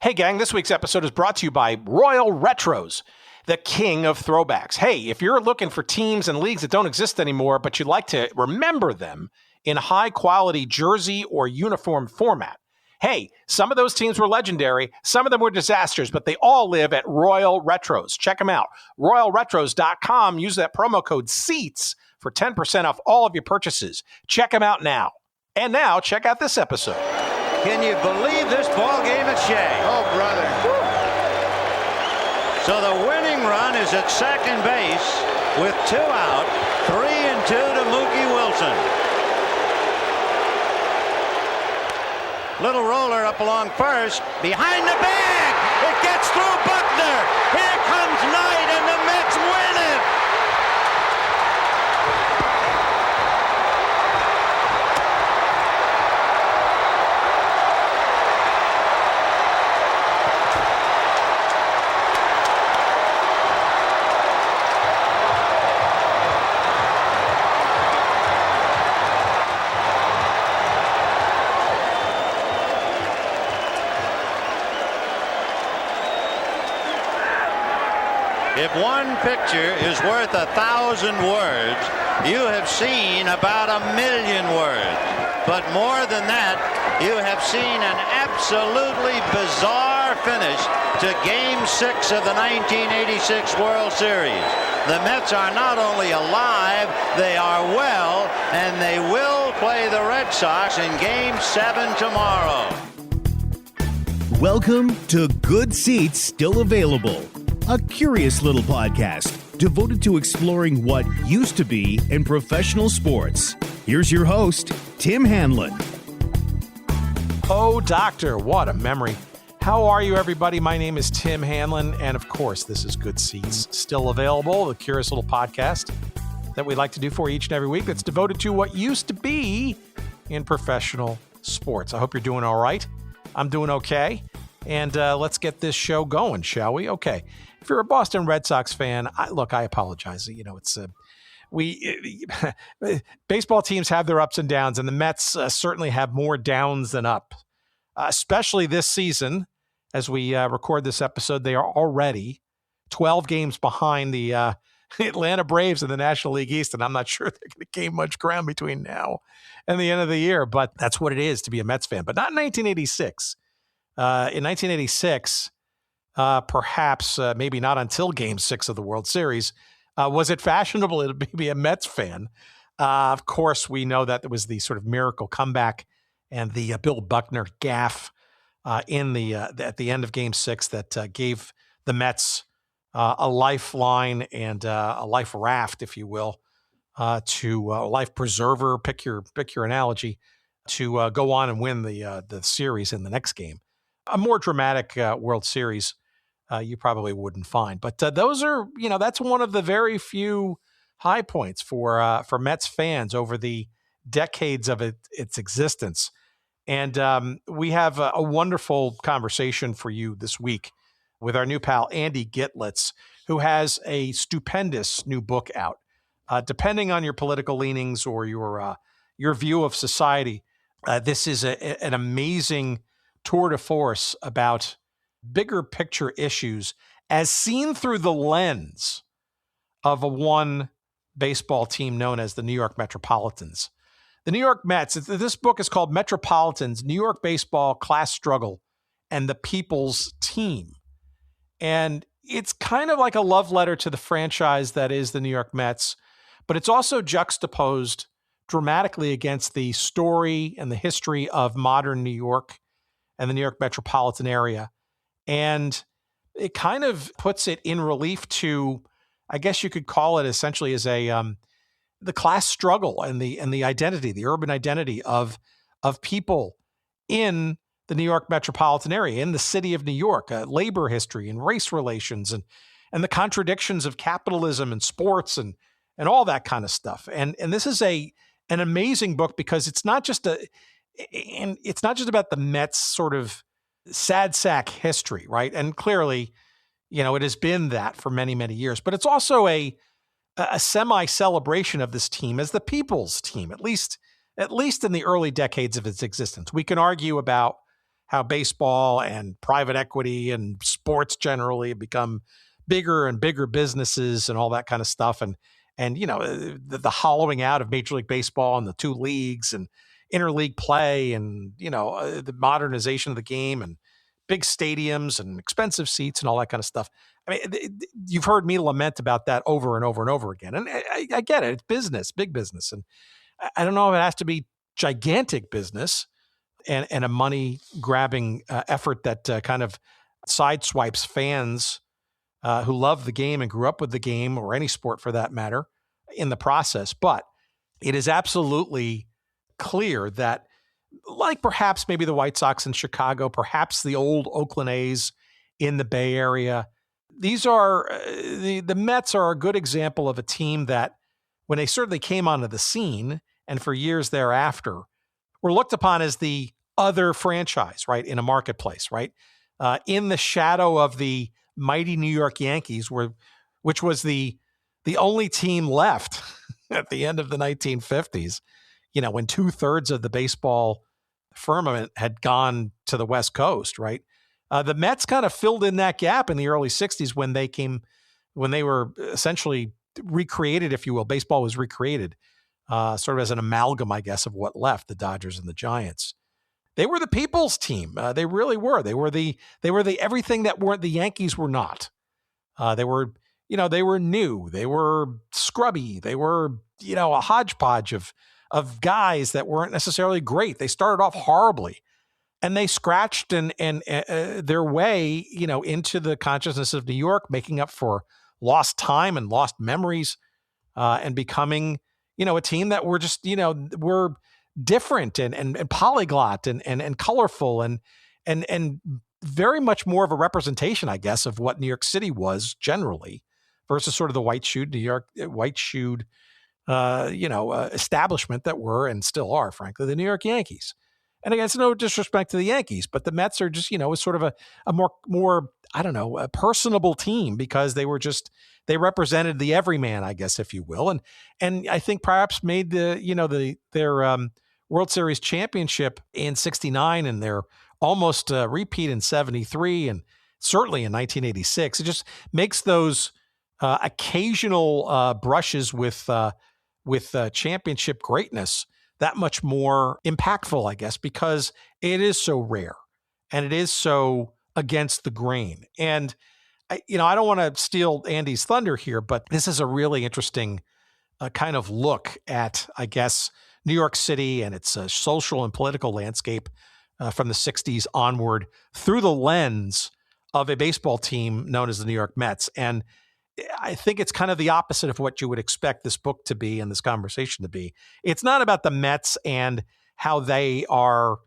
Hey, gang, this week's episode is brought to you by Royal Retros, the king of throwbacks. Hey, if you're looking for teams and leagues that don't exist anymore, but you'd like to remember them in high-quality jersey or uniform format, hey, some of those teams were legendary, some of them were disasters, but they all live at Royal Retros. Check them out. RoyalRetros.com. Use that promo code SEATS for 10% off all of your purchases. Check them out now. And now, check out this episode. Can you believe this ball game at Shea? Oh, brother. So the winning run is at second base with 2 out, 3-2 to Mookie Wilson. Little roller up along first, behind the bag. It gets through Buckner. Here comes Knight, and the Mets win it. If one picture is worth 1,000 words, you have seen about 1,000,000 words. But more than that, you have seen an absolutely bizarre finish to Game 6 of the 1986 World Series. The Mets are not only alive, they are well, and they will play the Red Sox in Game 7 tomorrow. Welcome to Good Seats Still Available, a curious little podcast devoted to exploring what used to be in professional sports. Here's your host, Tim Hanlon. Oh, doctor, what a memory. How are you, everybody? My name is Tim Hanlon, and of course, this is Good Seats Still Available, the curious little podcast that we like to do for each and every week that's devoted to what used to be in professional sports. I hope you're doing all right. I'm doing okay. And let's get this show going, shall we? Okay. If you're a Boston Red Sox fan, I apologize. You know, it's baseball teams have their ups and downs, and the Mets certainly have more downs than up, especially this season. As we record this episode, they are already 12 games behind the Atlanta Braves in the National League East, and I'm not sure they're going to gain much ground between now and the end of the year, but that's what it is to be a Mets fan. But not in 1986. In 1986, perhaps maybe not until Game 6 of the World Series, was it fashionable to be a Mets fan? Of course, we know that there was the sort of miracle comeback and the Bill Buckner gaffe at the end of Game 6 that gave the Mets a lifeline and a life raft, if you will, to a life preserver. Pick your analogy, to go on and win the series in the next game. A more dramatic World Series you probably wouldn't find. But those are, that's one of the very few high points for Mets fans over the decades of its existence. And we have a wonderful conversation for you this week with our new pal, Andy Gittlitz, who has a stupendous new book out. Depending on your political leanings or your view of society, this is an amazing tour de force about bigger picture issues as seen through the lens of one baseball team known as the New York Metropolitans. The New York Mets, this book is called Metropolitans, New York Baseball, Class Struggle, and the People's Team. And it's kind of like a love letter to the franchise that is the New York Mets, but it's also juxtaposed dramatically against the story and the history of modern New York and the New York metropolitan area. And it kind of puts it in relief to, I guess you could call it essentially as the class struggle and the identity, the urban identity of people in the New York metropolitan area, in the city of New York, labor history and race relations and the contradictions of capitalism and sports and all that kind of stuff. And this is an amazing book because it's not just about the Mets sort of sad sack history, right? And clearly, it has been that for many, many years, but it's also a semi-celebration of this team as the people's team, at least in the early decades of its existence. We can argue about how baseball and private equity and sports generally have become bigger and bigger businesses and all that kind of stuff. And the hollowing out of Major League Baseball and the two leagues and interleague play and, the modernization of the game and big stadiums and expensive seats and all that kind of stuff. I mean, you've heard me lament about that over and over and over again. And I get it. It's business, big business. And I don't know if it has to be gigantic business and a money grabbing effort that kind of sideswipes fans who love the game and grew up with the game, or any sport for that matter, in the process. But it is absolutely clear that, like perhaps maybe the White Sox in Chicago, perhaps the old Oakland A's in the Bay Area, these are the Mets are a good example of a team that, when they certainly came onto the scene and for years thereafter, were looked upon as the other franchise, right, in a marketplace, right, in the shadow of the mighty New York Yankees, which was the only team left at the end of the 1950s, when 2/3 of the baseball firmament had gone to the West Coast, right? The Mets kind of filled in that gap in the early 60s when they were essentially recreated, if you will. Baseball was recreated sort of as an amalgam, I guess, of what left, the Dodgers and the Giants. They were the people's team. They really were. They were the everything that weren't the Yankees were not. They were new. They were scrubby. They were, a hodgepodge of guys that weren't necessarily great. They started off horribly, and they scratched and their way, into the consciousness of New York, making up for lost time and lost memories, and becoming, a team that were just, were different and polyglot and colorful and very much more of a representation, I guess, of what New York City was generally, versus sort of the white-shoed establishment that were and still are, frankly, the New York Yankees. And again, it's no disrespect to the Yankees, but the Mets are just, sort of a more I don't know, a personable team, because they represented the everyman, I guess, if you will. And I think perhaps made their World Series championship in '69 and their almost repeat in '73 and certainly in 1986. It just makes those occasional brushes with championship greatness that much more impactful, I guess, because it is so rare and it is so against the grain. And I don't want to steal Andy's thunder here, but this is a really interesting kind of look at, I guess, New York City and its social and political landscape from the 60s onward through the lens of a baseball team known as the New York Mets. And I think it's kind of the opposite of what you would expect this book to be and this conversation to be. It's not about the Mets and how they are,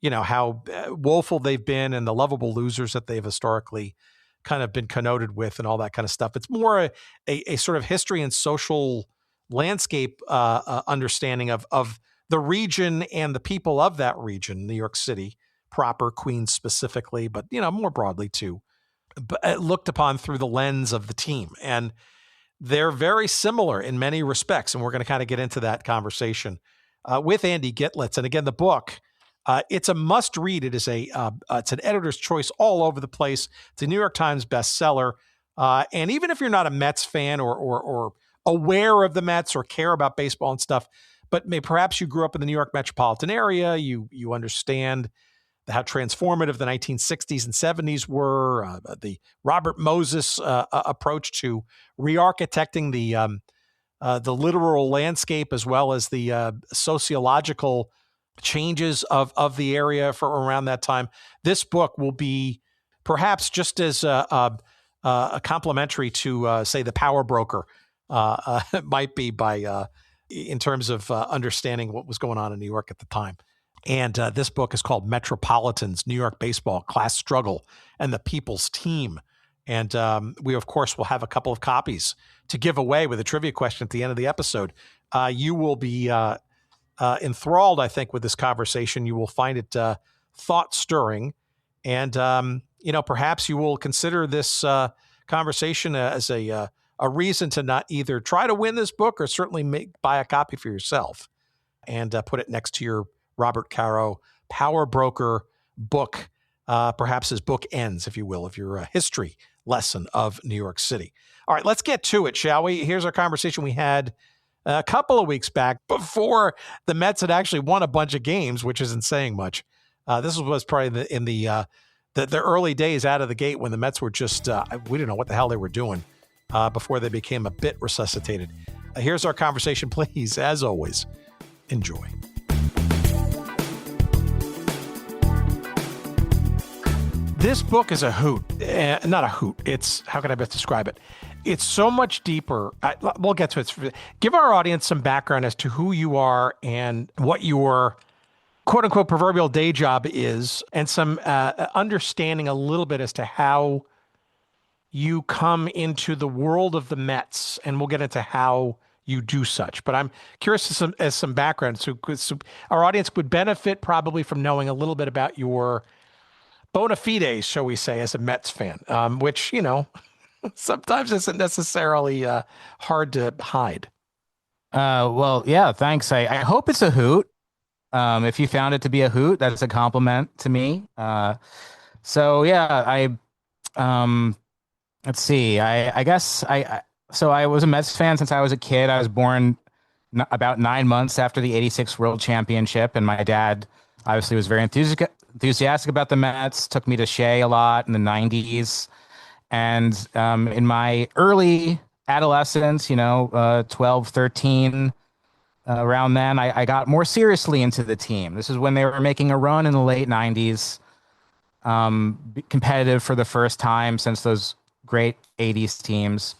how woeful they've been and the lovable losers that they've historically kind of been connoted with and all that kind of stuff. It's more a sort of history and social landscape understanding of the region and the people of that region, New York City proper, Queens specifically, but, more broadly too, but looked upon through the lens of the team. And they're very similar in many respects. And we're going to kind of get into that conversation with Andy Gittlitz. And again, the book, it's a must read. It is it's an editor's choice all over the place. It's a New York Times bestseller. And even if you're not a Mets fan or aware of the Mets or care about baseball and stuff, but perhaps you grew up in the New York metropolitan area, you understand how transformative the 1960s and 70s were, the Robert Moses approach to re-architecting the literal landscape as well as the sociological changes of the area for around that time. This book will be perhaps just as a complementary to, say, The Power Broker might be in terms of understanding what was going on in New York at the time. And this book is called Metropolitans, New York Baseball, Class Struggle, and the People's Team. And we, of course, will have a couple of copies to give away with a trivia question at the end of the episode. You will be enthralled, I think, with this conversation. You will find it thought-stirring. And, perhaps you will consider this conversation as a reason to not either try to win this book or certainly buy a copy for yourself and put it next to your Robert Caro Power Broker book perhaps his book ends, if you will, of your history lesson of New York City. All right, let's get to it, shall we? Here's our conversation we had a couple of weeks back before the Mets had actually won a bunch of games, which isn't saying much. This was probably in the early days out of the gate when the Mets were just, we didn't know what the hell they were doing before they became a bit resuscitated. Here's our conversation. Please, as always, enjoy. This book is a hoot. Not a hoot. It's, how can I best describe it? It's so much deeper. We'll get to it. Give our audience some background as to who you are and what your quote unquote proverbial day job is, and some understanding a little bit as to how you come into the world of the Mets. And we'll get into how you do such. But I'm curious as some background. So our audience would benefit probably from knowing a little bit about your bona fides, shall we say, as a Mets fan, which, sometimes isn't necessarily hard to hide. Well, yeah, thanks. I hope it's a hoot. If you found it to be a hoot, that's a compliment to me. So yeah, let's see. I guess so I was a Mets fan since I was a kid. I was born about 9 months after the '86 World Championship, and my dad obviously was very enthusiastic about the Mets. Took me to Shea a lot in the '90s, and in my early adolescence, 12, 13. Around then, I got more seriously into the team. This is when they were making a run in the late '90s, competitive for the first time since those great '80s teams.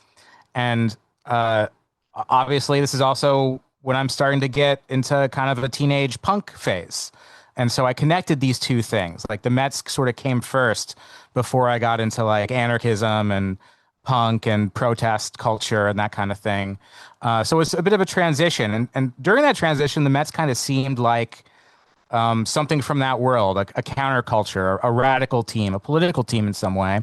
And obviously, this is also when I'm starting to get into kind of a teenage punk phase. And so I connected these two things. Like the Mets sort of came first before I got into like anarchism and punk and protest culture and that kind of thing. So it's a bit of a transition. And during that transition, the Mets kind of seemed like something from that world, a counterculture, a radical team, a political team in some way.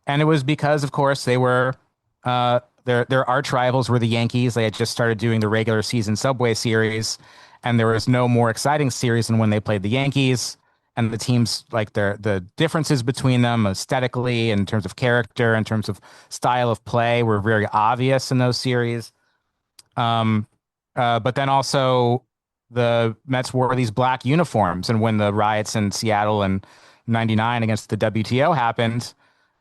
And it was because, of course, they were their arch rivals were the Yankees. They had just started doing the regular season Subway Series, and there was no more exciting series than when they played the Yankees. And the teams, like the differences between them aesthetically, in terms of character, in terms of style of play, were very obvious in those series. But then also the Mets wore these black uniforms. And when the riots in Seattle in '99 against the WTO happened,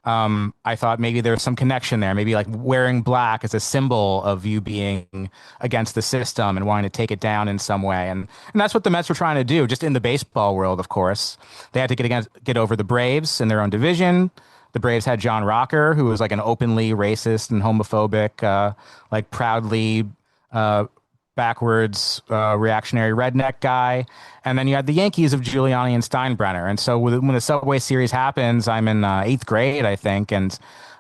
I thought maybe there's some connection there. Maybe like wearing black is a symbol of you being against the system and wanting to take it down in some way. And that's what the Mets were trying to do, just in the baseball world, of course. They had to get over the Braves in their own division. The Braves had John Rocker, who was like an openly racist and homophobic, like proudly backwards reactionary redneck guy. And then you had the Yankees of Giuliani and Steinbrenner. And so when the Subway Series happens, I'm in 8th grade, I think. And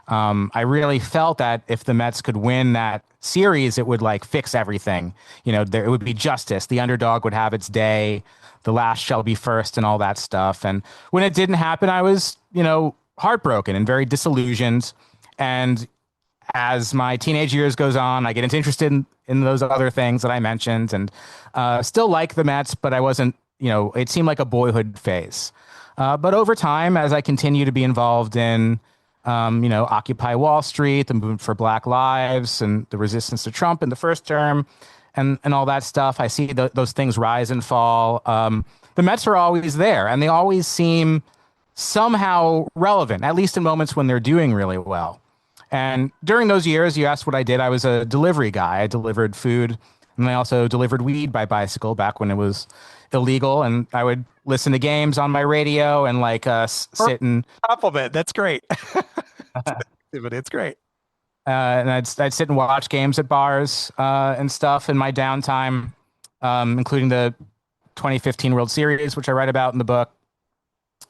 I really felt that if the Mets could win that series, it would like fix everything. It would be justice. The underdog would have its day. The last shall be first and all that stuff. And when it didn't happen, I was, heartbroken and very disillusioned. And as my teenage years goes on, I get interested in those other things that I mentioned, and still like the Mets, but I wasn't, it seemed like a boyhood phase. But over time, as I continue to be involved in, Occupy Wall Street, the movement for Black Lives, and the resistance to Trump in the first term, and all that stuff, I see those things rise and fall. The Mets are always there, and they always seem somehow relevant, at least in moments when they're doing really well. And during those years, you asked what I did. I was a delivery guy. I delivered food, and I also delivered weed by bicycle back when it was illegal. And I would listen to games on my radio and like sit and compliment. That's great. It's great. And I'd sit and watch games at bars and stuff in my downtime, including the 2015 World Series, which I write about in the book.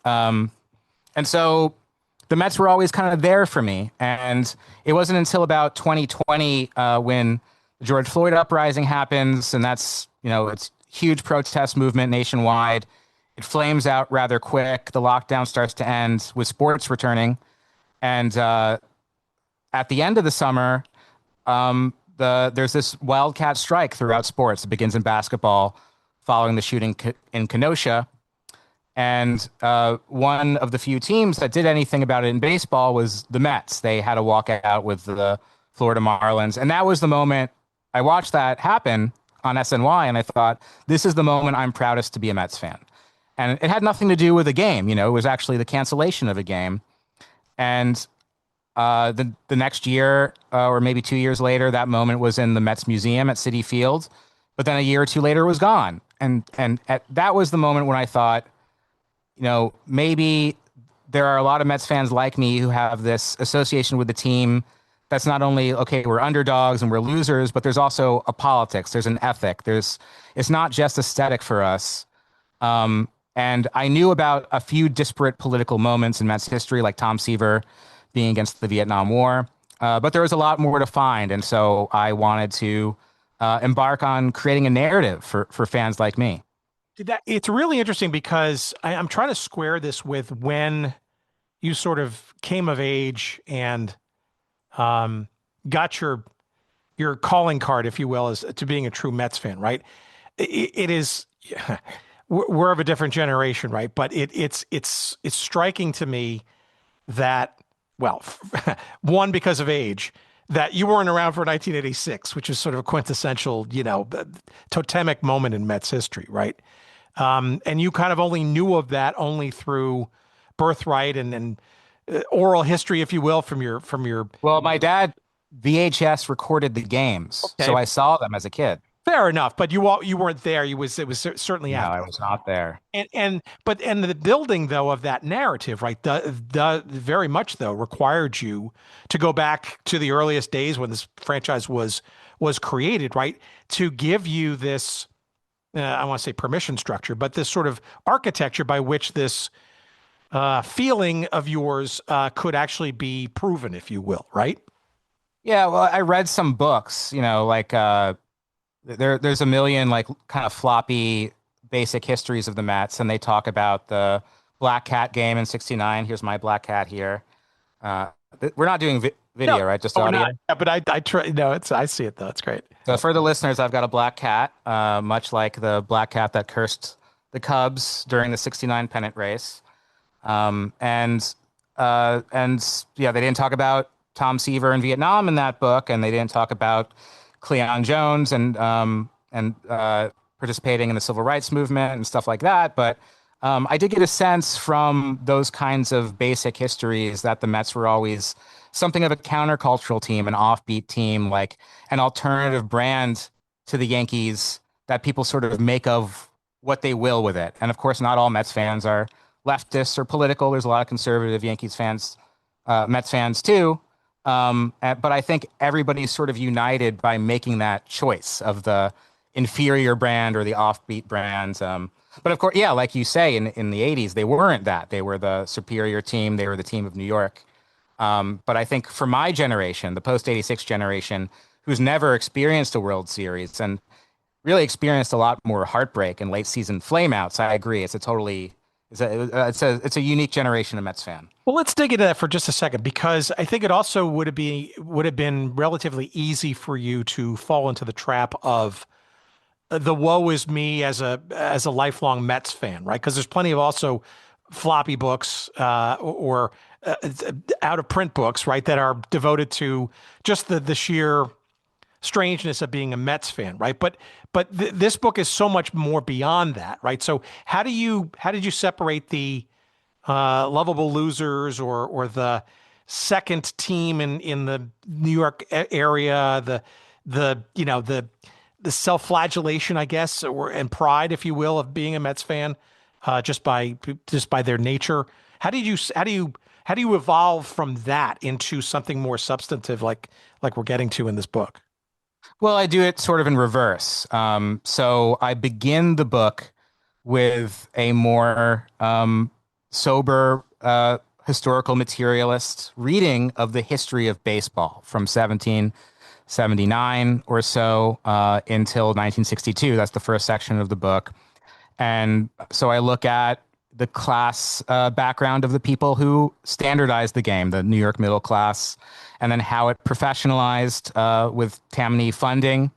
And so the Mets were always kind of there for me. And it wasn't until about 2020 when the George Floyd uprising happens, and that's, it's huge protest movement nationwide. It flames out rather quick. The lockdown starts to end with sports returning. And at the end of the summer, there's this wildcat strike throughout sports. It begins in basketball following the shooting in Kenosha. And one of the few teams that did anything about it in baseball was the Mets. They had a walkout with the Florida Marlins. And that was the moment I watched that happen on SNY. And I thought, this is the moment I'm proudest to be a Mets fan. And it had nothing to do with a game. It was actually the cancellation of a game. And the next year, or maybe 2 years later, that moment was in the Mets Museum at Citi Field. But then a year or two later, it was gone. And that was the moment when I thought, maybe there are a lot of Mets fans like me who have this association with the team that's not only, okay, we're underdogs and we're losers, but there's also a politics, there's an ethic, it's not just aesthetic for us. And I knew about a few disparate political moments in Mets history, like Tom Seaver being against the Vietnam War, but there was a lot more to find. And so I wanted to embark on creating a narrative for fans like me. It's really interesting because I'm trying to square this with when you sort of came of age and got your calling card, if you will, as to being a true Mets fan, right? It is, we're of a different generation, right? But it's striking to me that, well, one, because of age, that you weren't around for 1986, which is sort of a quintessential, totemic moment in Mets history, right? And you kind of only knew of that only through birthright and oral history, if you will, from your. Well, my dad VHS recorded the games, so I saw them as a kid. Fair enough, but you weren't there. It was certainly no, after. I was not there. And the building though of that narrative, right? The very much though required you to go back to the earliest days when this franchise was created, right? To give you this. I want to say permission structure, but this sort of architecture by which this feeling of yours could actually be proven, if you will, right? Yeah, well, I read some books, like there's a million like kind of floppy basic histories of the Mets, and they talk about the Black Cat game in '69. Here's my Black Cat here. We're not doing video, right? Just audio. Not. Yeah, but I try. No, I see it though. It's great. So for the listeners, I've got a black cat, much like the black cat that cursed the Cubs during the '69 pennant race. And yeah, they didn't talk about Tom Seaver in Vietnam in that book, and they didn't talk about Cleon Jones and participating in the civil rights movement and stuff like that. But I did get a sense from those kinds of basic histories that the Mets were always something of a countercultural team, an offbeat team, like an alternative brand to the Yankees that people sort of make of what they will with it. And of course, not all Mets fans are leftists or political. There's a lot of conservative Yankees fans, Mets fans too. But I think everybody's sort of united by making that choice of the inferior brand or the offbeat brand. But of course, yeah, like you say, in the 80s, they weren't that. They were the superior team. They were the team of New York. But I think for my generation, the post-'86 generation, who's never experienced a World Series and really experienced a lot more heartbreak and late season flameouts, I agree. It's a unique generation of Mets fan. Well, let's dig into that for just a second, because I think it also would have been relatively easy for you to fall into the trap of the woe is me as a lifelong Mets fan, right? Because there's plenty of also floppy books or out of print books, right, that are devoted to just the sheer strangeness of being a Mets fan, right? But this book is so much more beyond that, right? So how did you separate the lovable losers or the second team in the New York area, the self-flagellation, I guess, and pride, if you will, of being a Mets fan, just by their nature? How do you evolve from that into something more substantive, like we're getting to in this book? Well, I do it sort of in reverse. So I begin the book with a more sober historical materialist reading of the history of baseball from 1779 or so until 1962. That's the first section of the book. And so I look at the class background of the people who standardized the game, the New York middle class, and then how it professionalized with Tammany funding,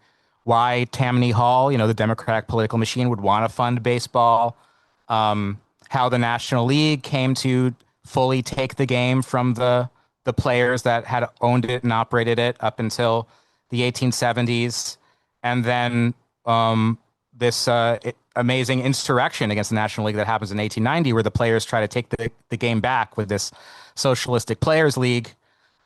why Tammany Hall, the Democratic political machine, would want to fund baseball, how the National League came to fully take the game from the players that had owned it and operated it up until the 1870s, and then this amazing insurrection against the National League that happens in 1890, where the players try to take the game back with this socialistic players league.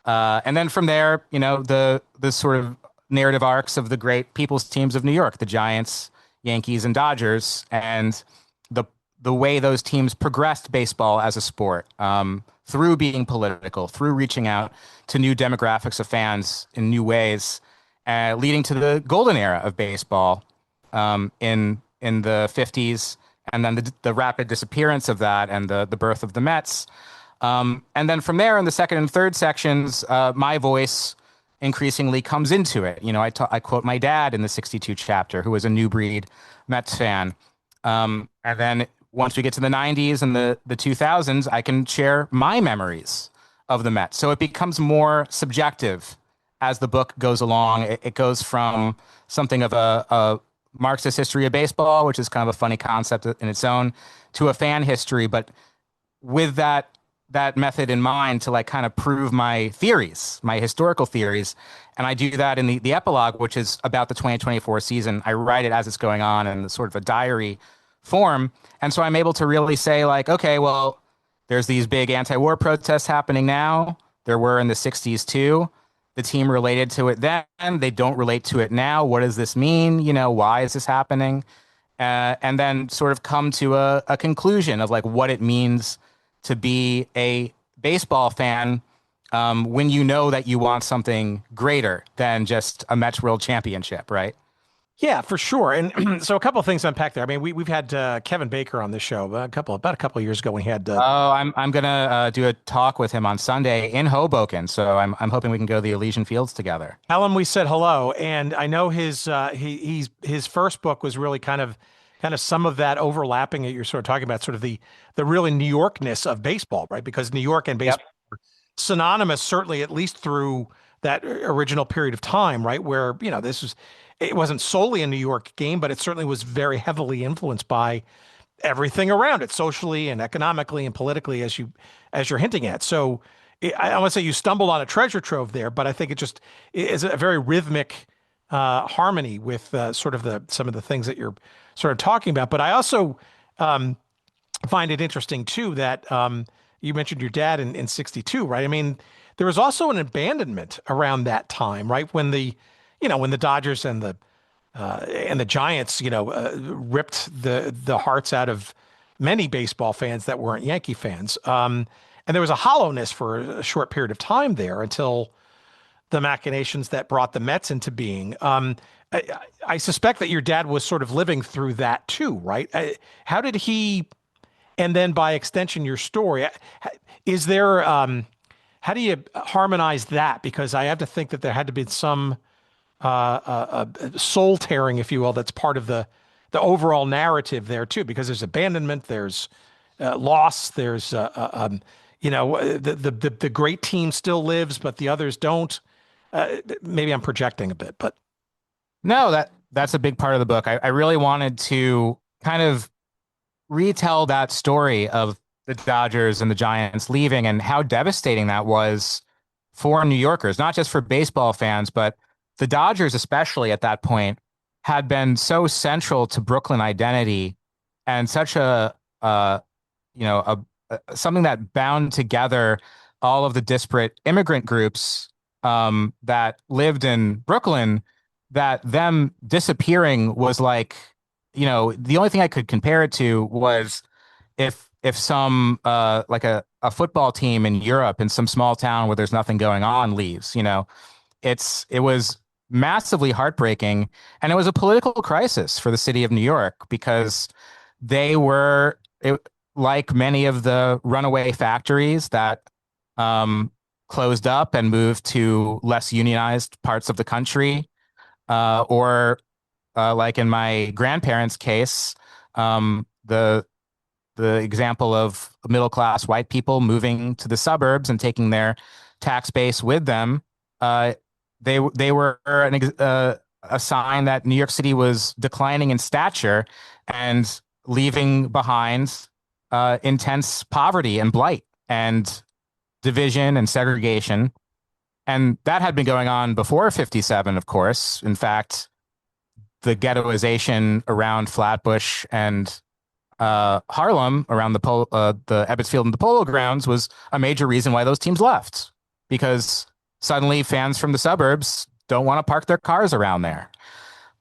And then from there, the sort of narrative arcs of the great people's teams of New York, the Giants, Yankees, and Dodgers, and the way those teams progressed baseball as a sport, through being political, through reaching out to new demographics of fans in new ways, leading to the golden era of baseball in the 50s, and then the rapid disappearance of that and the birth of the Mets. And then from there, in the second and third sections, my voice increasingly comes into it. I quote my dad in the 62 chapter, who was a new breed Mets fan. And then once we get to the 90s and the 2000s, I can share my memories of the Mets. So it becomes more subjective as the book goes along. It goes from something of a Marxist history of baseball, which is kind of a funny concept in its own, to a fan history, but with that method in mind to kind of prove my theories, my historical theories. And I do that in the epilogue, which is about the 2024 season. I write it as it's going on in sort of a diary form. And so I'm able to really say okay, well, there's these big anti-war protests happening now. There were in the 60s too. The team related to it then. They don't relate to it now. What does this mean? Why is this happening? And then sort of come to a conclusion of what it means to be a baseball fan when you know that you want something greater than just a Mets World Championship, right? Yeah, for sure. And so a couple of things to unpack there. I mean, we've had Kevin Baker on this show about a couple of years ago. We had. I'm gonna do a talk with him on Sunday in Hoboken, so I'm hoping we can go to the Elysian Fields together. Tell him we said hello, and I know his first book was really kind of some of that overlapping that you're sort of talking about, sort of the really New Yorkness of baseball, right? Because New York and baseball are synonymous, certainly at least through that original period of time, right? Where it wasn't solely a New York game, but it certainly was very heavily influenced by everything around it, socially and economically and politically, as you're hinting at. So I want to say you stumbled on a treasure trove there, but I think it just is a very rhythmic harmony with sort of some of the things that you're sort of talking about. But I also find it interesting too that you mentioned your dad in 62, right? I mean, there was also an abandonment around that time, right? When the Dodgers and the Giants, ripped the hearts out of many baseball fans that weren't Yankee fans. And there was a hollowness for a short period of time there until the machinations that brought the Mets into being. I suspect that your dad was sort of living through that too, right? How did he, and then by extension, your story, is there, how do you harmonize that? Because I have to think that there had to be some soul tearing, if you will, that's part of the overall narrative there too, because there's abandonment, there's loss, there's the great team still lives, but the others don't. Maybe I'm projecting a bit, but no, that's a big part of the book. I really wanted to kind of retell that story of the Dodgers and the Giants leaving and how devastating that was for New Yorkers, not just for baseball fans, but the Dodgers, especially at that point, had been so central to Brooklyn identity and such a something that bound together all of the disparate immigrant groups that lived in Brooklyn, that them disappearing was the only thing I could compare it to was if some like a football team in Europe in some small town where there's nothing going on leaves. It was massively heartbreaking, and it was a political crisis for the city of New York because they were like many of the runaway factories that closed up and moved to less unionized parts of the country, or like in my grandparents' case, the example of middle-class white people moving to the suburbs and taking their tax base with them. They were a sign that New York City was declining in stature and leaving behind intense poverty and blight and division and segregation. And that had been going on before 57, of course. In fact, the ghettoization around Flatbush and Harlem, around the Ebbets Field and the Polo Grounds, was a major reason why those teams left, because suddenly fans from the suburbs don't want to park their cars around there.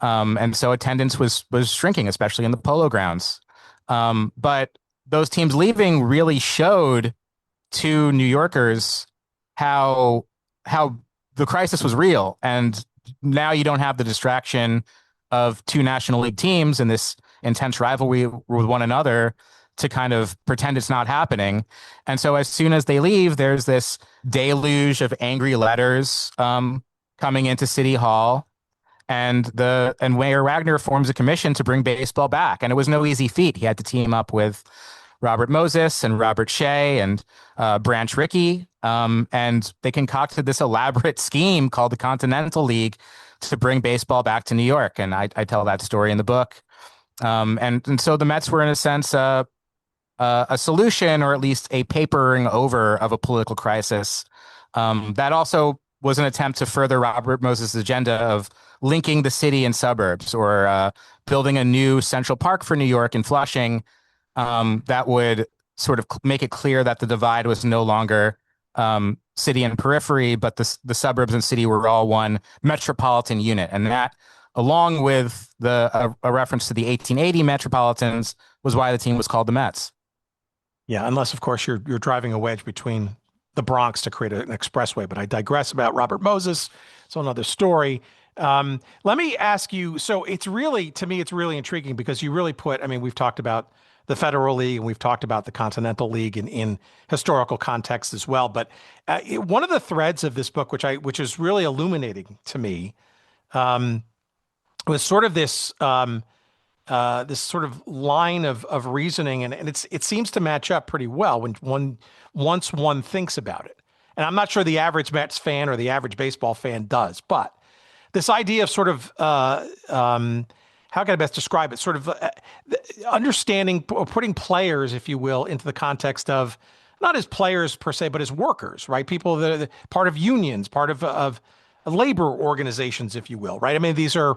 And so attendance was shrinking, especially in the Polo Grounds. But those teams leaving really showed to New Yorkers how the crisis was real. And now you don't have the distraction of two National League teams in this intense rivalry with one another to kind of pretend it's not happening. And so as soon as they leave, there's this deluge of angry letters coming into City Hall. And Mayor Wagner forms a commission to bring baseball back. And it was no easy feat. He had to team up with Robert Moses and Robert Shea and Branch Rickey. And they concocted this elaborate scheme called the Continental League to bring baseball back to New York. And I tell that story in the book. And so the Mets were, in a sense, a solution, or at least a papering over of a political crisis. That also was an attempt to further Robert Moses' agenda of linking the city and suburbs, or building a new Central Park for New York in Flushing that would sort of make it clear that the divide was no longer city and periphery, but the suburbs and city were all one metropolitan unit. And that, along with a reference to the 1880 Metropolitans, was why the team was called the Mets. Yeah, unless, of course, you're driving a wedge between the Bronx to create an expressway. But I digress about Robert Moses. It's another story. Let me ask you, so to me, it's really intriguing, because you really we've talked about the Federal League and we've talked about the Continental League in historical context as well. But one of the threads of this book, which is really illuminating to me, was sort of this sort of line of reasoning, and it seems to match up pretty well once one thinks about it. And I'm not sure the average Mets fan or the average baseball fan does, but this idea of sort of how can I best describe it? Sort of understanding or putting players, if you will, into the context of not as players per se, but as workers, right? People that are part of unions, part of labor organizations, if you will, right? I mean, these are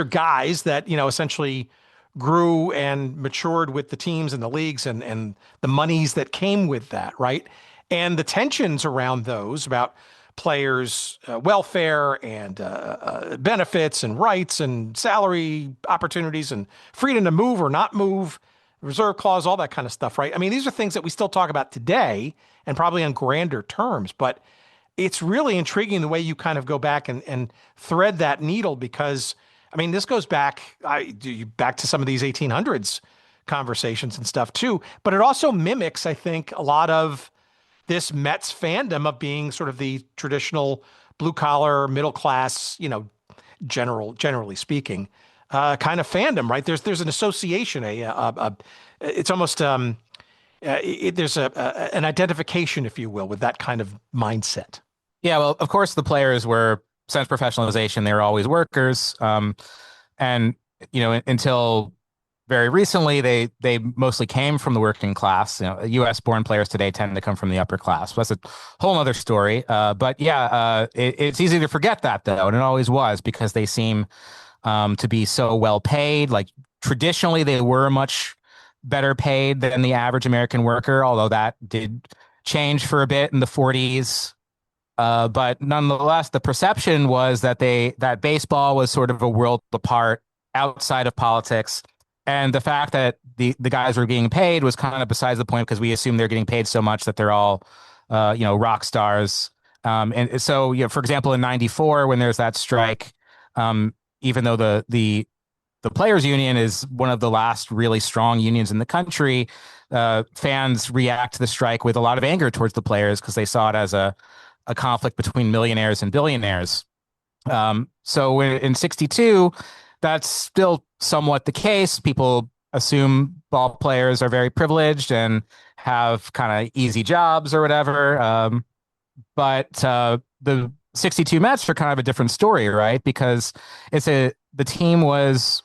guys that, essentially grew and matured with the teams and the leagues and the monies that came with that, right? And the tensions around those about players' welfare and benefits and rights and salary opportunities and freedom to move or not move, reserve clause, all that kind of stuff, right? I mean, these are things that we still talk about today and probably on grander terms, but it's really intriguing the way you kind of go back and thread that needle, because, I mean, this goes back to some of these 1800s conversations and stuff too, but it also mimics, I think, a lot of this Mets fandom of being sort of the traditional blue collar, middle class, generally speaking, kind of fandom, right? There's an association, it's almost there's an identification, if you will, with that kind of mindset. Yeah, well, of course, the players were, since professionalization, they were always workers, and until very recently, they mostly came from the working class. U.S. born players today tend to come from the upper class. That's a whole other story. But yeah, it's easy to forget that, though, and it always was, because they seem to be so well paid. Like, traditionally, they were much better paid than the average American worker, although that did change for a bit in the 40s. But nonetheless, the perception was that that baseball was sort of a world apart, outside of politics. And the fact that the guys were being paid was kind of besides the point, because we assume they're getting paid so much that they're all, rock stars. And so, for example, in '94, when there's that strike, even though the players union is one of the last really strong unions in the country, fans react to the strike with a lot of anger towards the players, because they saw it as a conflict between millionaires and billionaires. So in '62, that's still somewhat the case. People assume ball players are very privileged and have kind of easy jobs or whatever. But the '62 Mets are kind of a different story, right? Because the team was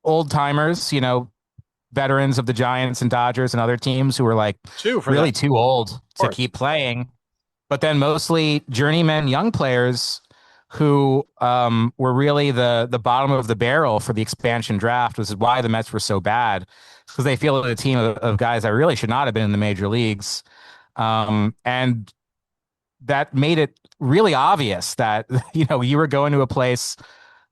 old timers, veterans of the Giants and Dodgers and other teams who were like really too old to keep playing, but then mostly journeyman young players who were really the bottom of the barrel for the expansion draft, which is why the Mets were so bad, because they fielded a team of guys that really should not have been in the major leagues. And that made it really obvious that, you were going to a place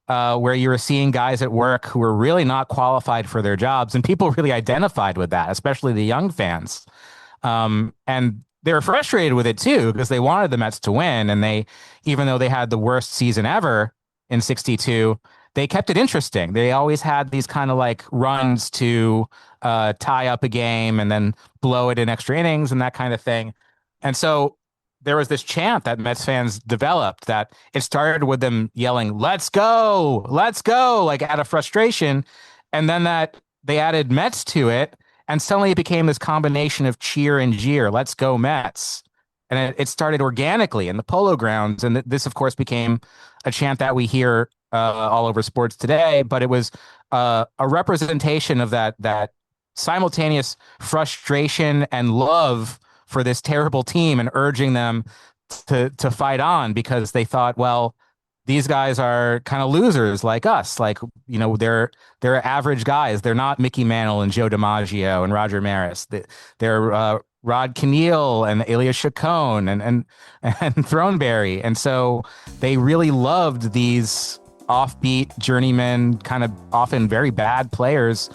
where you were seeing guys at work who were really not qualified for their jobs. And people really identified with that, especially the young fans. And they were frustrated with it too, because they wanted the Mets to win. And even though they had the worst season ever in 62, they kept it interesting. They always had these kind of like runs to tie up a game and then blow it in extra innings and that kind of thing. And so there was this chant that Mets fans developed that it started with them yelling, let's go, like out of frustration. And then that they added Mets to it. And suddenly it became this combination of cheer and jeer. Let's go Mets. And it started organically in the Polo Grounds. And this, of course, became a chant that we hear all over sports today. But it was a representation of that simultaneous frustration and love for this terrible team and urging them to fight on, because they thought, well, these guys are kind of losers like us. Like, they're average guys. They're not Mickey Mantle and Joe DiMaggio and Roger Maris. They're Rod Kniehl and Elias Chacon and Throneberry. And so they really loved these offbeat journeymen, kind of often very bad players,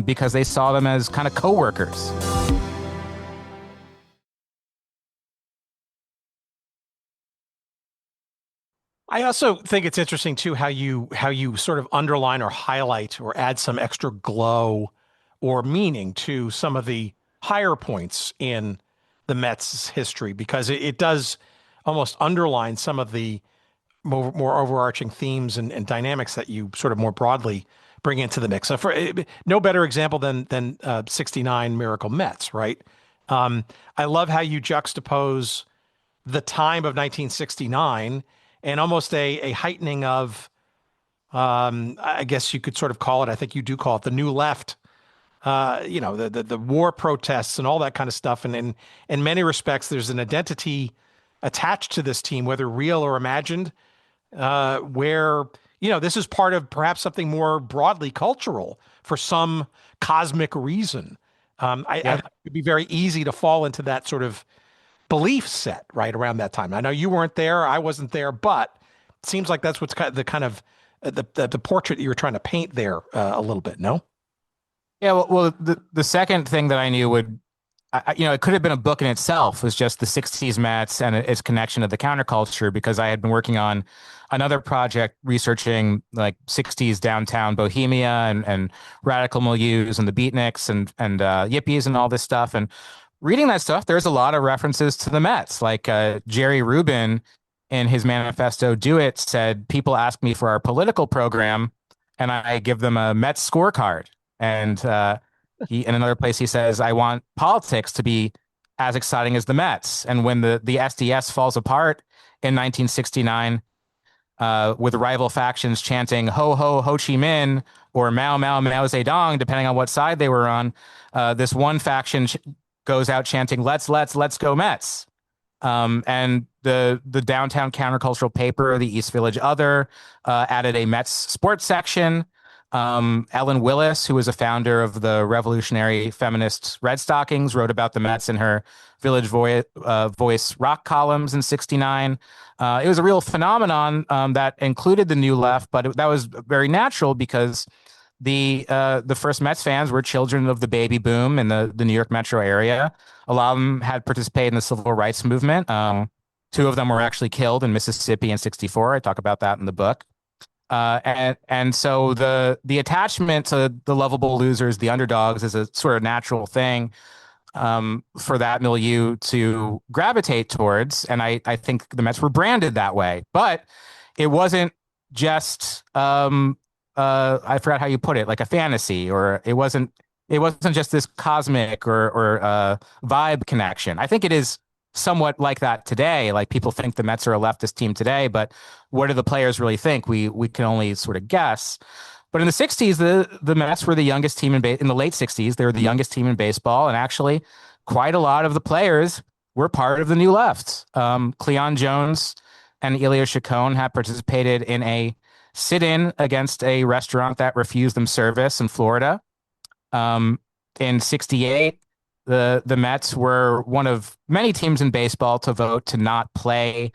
because they saw them as kind of coworkers. I also think it's interesting too how you sort of underline or highlight or add some extra glow or meaning to some of the higher points in the Mets' history, because it does almost underline some of the more overarching themes and dynamics that you sort of more broadly bring into the mix. So for no better example than 69 Miracle Mets, right? I love how you juxtapose the time of 1969 and almost a heightening of, I guess you could sort of call it, I think you do call it the new left, the war protests and all that kind of stuff. And in many respects, there's an identity attached to this team, whether real or imagined, where, this is part of perhaps something more broadly cultural for some cosmic reason. I think it'd be very easy to fall into that sort of belief set right around that time. I know you weren't there, I wasn't there, but it seems like that's what's the portrait that you were trying to paint there a little bit. No? Yeah. Well, the second thing that I knew it could have been a book in itself, was just the 60s Mets and its connection to the counterculture, because I had been working on another project researching like 60s downtown Bohemia and radical milieus and the beatniks and yippies and all this stuff. And reading that stuff, there's a lot of references to the Mets. Like Jerry Rubin in his manifesto, Do It, said, people ask me for our political program and I give them a Mets scorecard. And he, in another place, he says, I want politics to be as exciting as the Mets. And when the SDS falls apart in 1969, with rival factions chanting ho ho Ho Chi Minh or Mao Mao Mao Zedong, depending on what side they were on, this one faction goes out chanting let's go Mets. And the downtown countercultural paper, the East Village Other, added a Mets sports section. Ellen Willis, who was a founder of the revolutionary feminist Red Stockings, wrote about the Mets in her Village Voice rock columns in 69. It was a real phenomenon that included the New Left, but that was very natural because the first Mets fans were children of the baby boom in the New York metro area. A lot of them had participated in the civil rights movement. Two of them were actually killed in Mississippi in 64. I talk about that in the book. And so the attachment to the lovable losers, the underdogs, is a sort of natural thing for that milieu to gravitate towards. And I think the Mets were branded that way. But it wasn't just I forgot how you put it, like a fantasy, or it wasn't just this cosmic or vibe connection. I think it is somewhat like that today. Like, people think the Mets are a leftist team today, but what do the players really think? We can only sort of guess. But in the 60s, the Mets were the youngest team in the late 60s. They were the youngest team in baseball. And actually, quite a lot of the players were part of the New Left. Cleon Jones and Elio Chacon had participated in a sit-in against a restaurant that refused them service in Florida. In 68, the Mets were one of many teams in baseball to vote to not play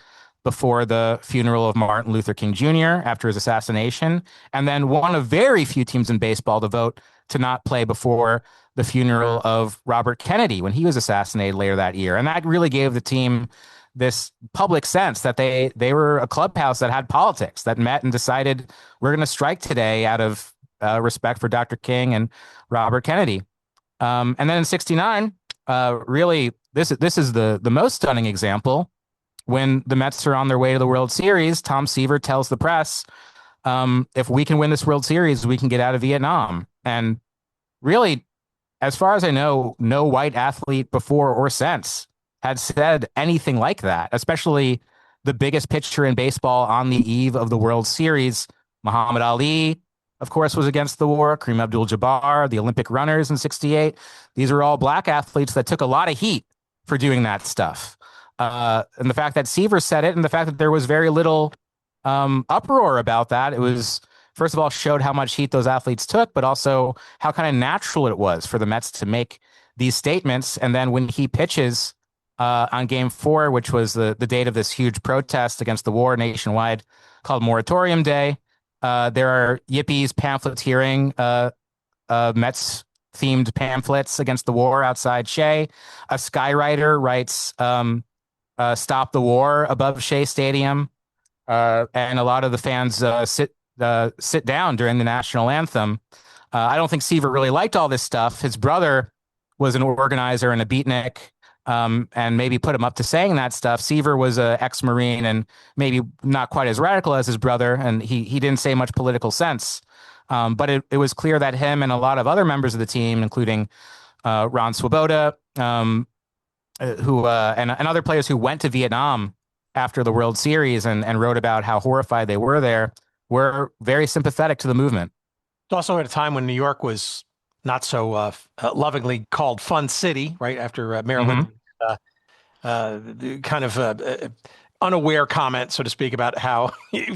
before the funeral of Martin Luther King Jr. after his assassination, and then one of very few teams in baseball to vote to not play before the funeral of Robert Kennedy when he was assassinated later that year. And that really gave the team this public sense that they were a clubhouse that had politics, that met and decided we're going to strike today out of respect for Dr. King and Robert Kennedy. And then in 69, really, this is the most stunning example. When the Mets are on their way to the World Series, Tom Seaver tells the press, if we can win this World Series, we can get out of Vietnam. And really, as far as I know, no white athlete before or since had said anything like that, especially the biggest pitcher in baseball on the eve of the World Series. Muhammad Ali, of course, was against the war. Kareem Abdul-Jabbar, the Olympic runners in 68. These are all black athletes that took a lot of heat for doing that stuff. And the fact that Seaver said it and the fact that there was very little uproar about that, it was, first of all, showed how much heat those athletes took, but also how kind of natural it was for the Mets to make these statements. And then when he pitches on Game 4, which was the date of this huge protest against the war nationwide called Moratorium Day, there are yippies pamphleteering Mets-themed pamphlets against the war outside Shea. A skywriter writes "Stop the War" above Shea Stadium, and a lot of the fans sit down during the national anthem. I don't think Seaver really liked all this stuff. His brother was an organizer and a beatnik, and maybe put him up to saying that stuff. Seaver was an ex-Marine and maybe not quite as radical as his brother, and he didn't say much political sense. But it was clear that him and a lot of other members of the team, including Ron Swoboda, who and other players who went to Vietnam after the World Series and wrote about how horrified they were there, were very sympathetic to the movement. It's also at a time when New York was not so lovingly called Fun City, right after Maryland, kind of unaware comment, so to speak, about how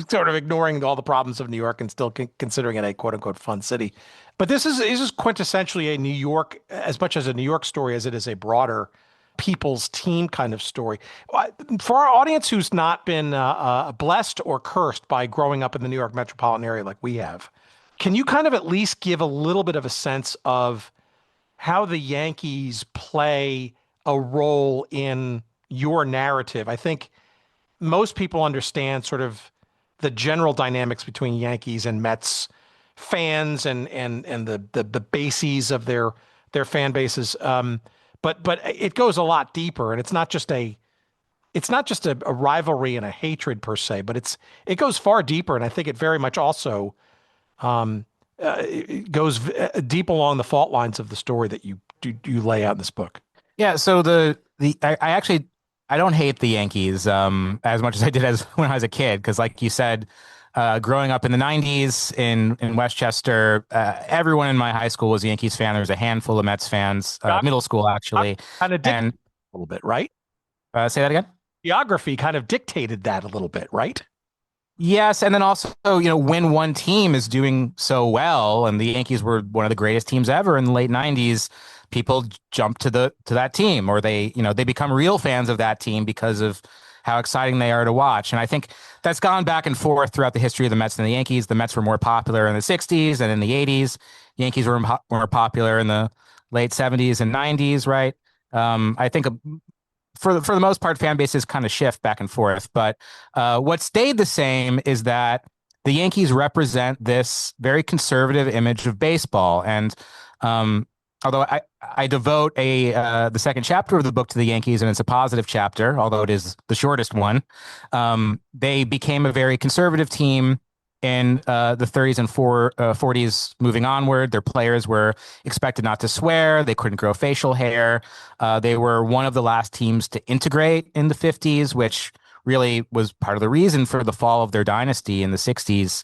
sort of ignoring all the problems of New York and still considering it a quote unquote fun city. But this is quintessentially a New York, as much as a New York story as it is a broader people's team kind of story. For our audience who's not been blessed or cursed by growing up in the New York metropolitan area like we have, can you kind of at least give a little bit of a sense of how the Yankees play a role in your narrative? I think most people understand sort of the general dynamics between Yankees and Mets fans and the bases of their fan bases. But it goes a lot deeper, and it's not just a rivalry and a hatred per se, but it goes far deeper, and I think it very much also it goes deep along the fault lines of the story that you lay out in this book. Yeah. So I don't hate the Yankees as much as I did when I was a kid, because like you said, growing up in the 90s in Westchester, everyone in my high school was a Yankees fan. There was a handful of Mets fans, middle school actually. Kind of a little bit, right? Say that again? Geography kind of dictated that a little bit, right? Yes, and then also, when one team is doing so well, and the Yankees were one of the greatest teams ever in the late 90s, people jump to that team, or they become real fans of that team because of how exciting they are to watch. And I think that's gone back and forth throughout the history of the Mets and the Yankees. The Mets were more popular in the 60s and in the 80s. Yankees were more popular in the late 70s and 90s, right? I think for the most part, fan bases kind of shift back and forth. But what stayed the same is that the Yankees represent this very conservative image of baseball. And although I devote the second chapter of the book to the Yankees, and it's a positive chapter, although it is the shortest one, they became a very conservative team in the 30s and 40s moving onward. Their players were expected not to swear. They couldn't grow facial hair. They were one of the last teams to integrate in the 50s, which really was part of the reason for the fall of their dynasty in the 60s.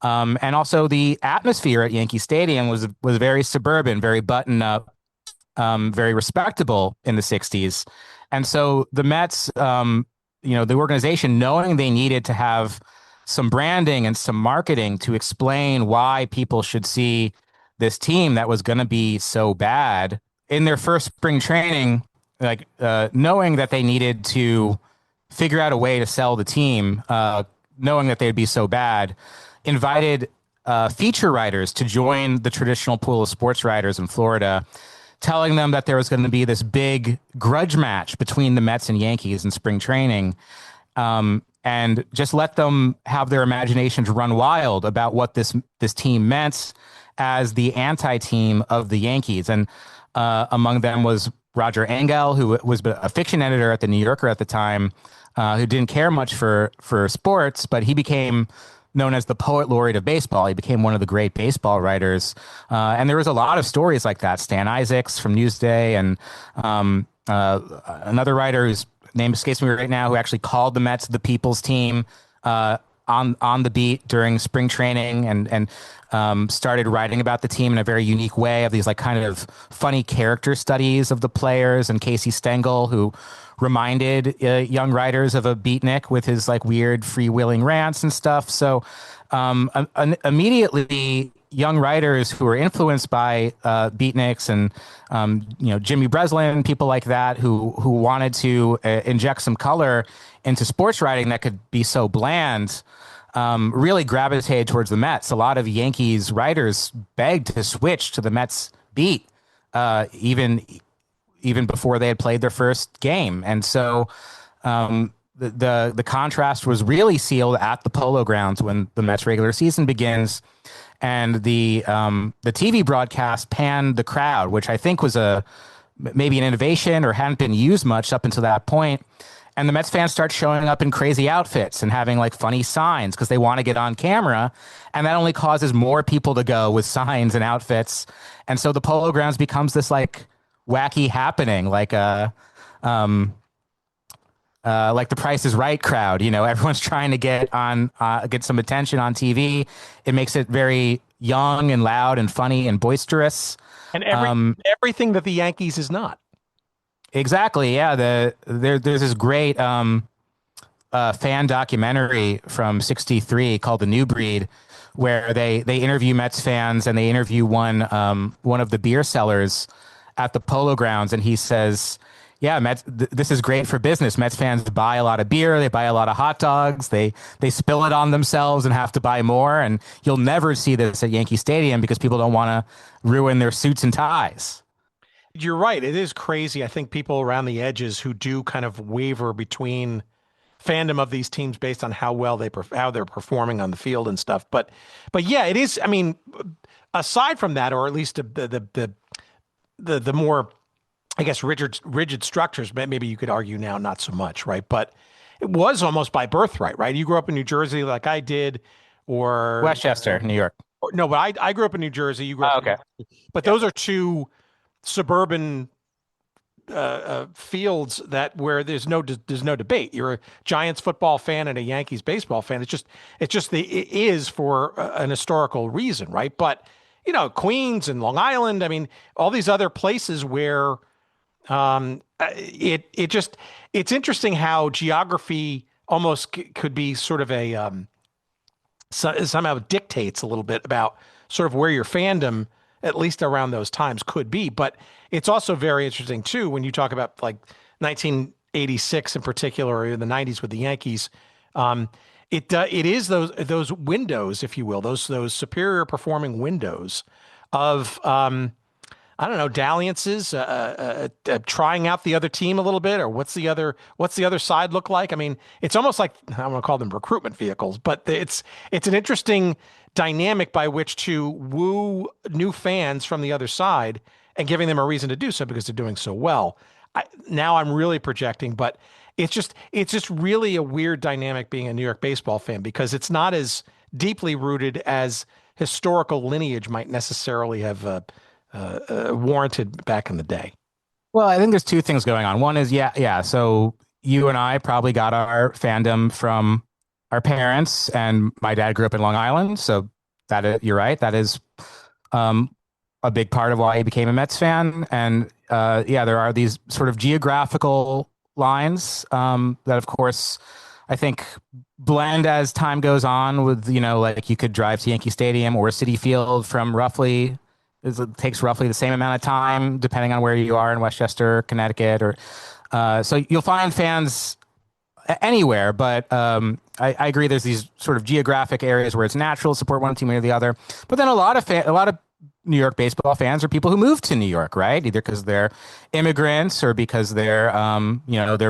And also the atmosphere at Yankee Stadium was very suburban, very button up, very respectable in the 60s. And so the Mets, the organization, knowing they needed to have some branding and some marketing to explain why people should see this team that was going to be so bad in their first spring training, knowing that they needed to figure out a way to sell the team, knowing that they'd be so bad, invited feature writers to join the traditional pool of sports writers in Florida, telling them that there was going to be this big grudge match between the Mets and Yankees in spring training, and just let them have their imaginations run wild about what this team meant as the anti-team of the Yankees. And among them was Roger Engel, who was a fiction editor at the New Yorker at the time, who didn't care much for sports, but he became known as the poet laureate of baseball. He became one of the great baseball writers. And there was a lot of stories like that. Stan Isaacs from Newsday, and another writer whose name escapes me right now, who actually called the Mets the people's team on the beat during spring training, and started writing about the team in a very unique way, of these like kind of funny character studies of the players. And Casey Stengel, who reminded young writers of a beatnik with his like weird freewheeling rants and stuff. So immediately, young writers who were influenced by beatniks and Jimmy Breslin, people like that, who wanted to inject some color into sports writing that could be so bland, really gravitated towards the Mets. A lot of Yankees writers begged to switch to the Mets beat, even before they had played their first game. And so the contrast was really sealed at the Polo Grounds when the Mets regular season begins. And the TV broadcast panned the crowd, which I think was maybe an innovation or hadn't been used much up until that point. And the Mets fans start showing up in crazy outfits and having like funny signs because they want to get on camera. And that only causes more people to go with signs and outfits. And so the Polo Grounds becomes this like wacky happening, like the Price is Right crowd. Everyone's trying to get some attention on TV. It makes it very young and loud and funny and boisterous. And everything that the Yankees is not. Exactly. Yeah. There's this great fan documentary from '63 called The New Breed, where they interview Mets fans, and they interview one of the beer sellers at the Polo Grounds, and he says, yeah, Mets, this is great for business. Mets fans buy a lot of beer. They buy a lot of hot dogs. They spill it on themselves and have to buy more. And you'll never see this at Yankee Stadium because people don't want to ruin their suits and ties. You're right. It is crazy. I think people around the edges who do kind of waver between fandom of these teams based on how well how they're performing on the field and stuff. But yeah, it is. I mean, aside from that, or at least the more, I guess, rigid structures, maybe you could argue now not so much, right? But it was almost by birthright, right? You grew up in New Jersey like I did, or Westchester, New York. No, but I grew up in New Jersey. You grew up. Okay. But those are two suburban fields where there's no debate. You're a Giants football fan and a Yankees baseball fan. It is for an historical reason, right? But Queens and Long Island, I mean, all these other places where it's interesting how geography almost could be sort of a somehow dictates a little bit about sort of where your fandom, at least around those times, could be. But it's also very interesting too when you talk about like 1986 in particular, or in the 90s with the Yankees. It is those windows, if you will, those superior performing windows of I don't know, dalliances, trying out the other team a little bit, or what's the other side look like? I mean, it's almost like, I don't want to call them recruitment vehicles, but it's an interesting dynamic by which to woo new fans from the other side and giving them a reason to do so because they're doing so well. Now I'm really projecting, but it's just really a weird dynamic being a New York baseball fan because it's not as deeply rooted as historical lineage might necessarily have warranted back in the day. Well, I think there's two things going on. One is, yeah. So you and I probably got our fandom from our parents, and my dad grew up in Long Island, so you're right. That is um, a big part of why he became a Mets fan. And yeah, there are these sort of geographical lines that, of course, I think blend as time goes on with, like you could drive to Yankee Stadium or Citi Field from it takes roughly the same amount of time, depending on where you are in Westchester, Connecticut, or so you'll find fans anywhere. But I agree. There's these sort of geographic areas where it's natural to support one team or the other. But then a lot of New York baseball fans are people who moved to New York, right? Either because they're immigrants or because they're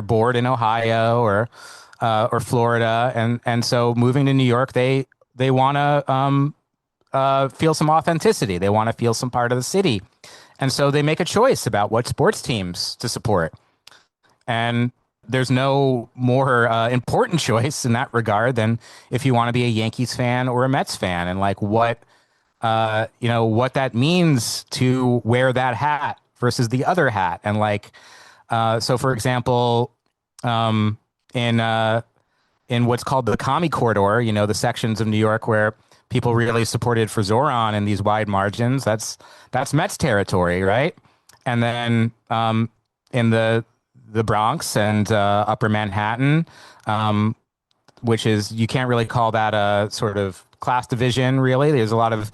bored in Ohio or Florida, and so moving to New York, they want to feel some authenticity. They want to feel some part of the city, and so they make a choice about what sports teams to support. And there's no more important choice in that regard than if you want to be a Yankees fan or a Mets fan, and like what that means to wear that hat versus the other hat. And like, so for example, in what's called the Commie Corridor, the sections of New York where people really supported for Zoran in these wide margins, that's Mets territory, right? And then in the Bronx and Upper Manhattan, which is, you can't really call that a sort of class division, really. There's a lot of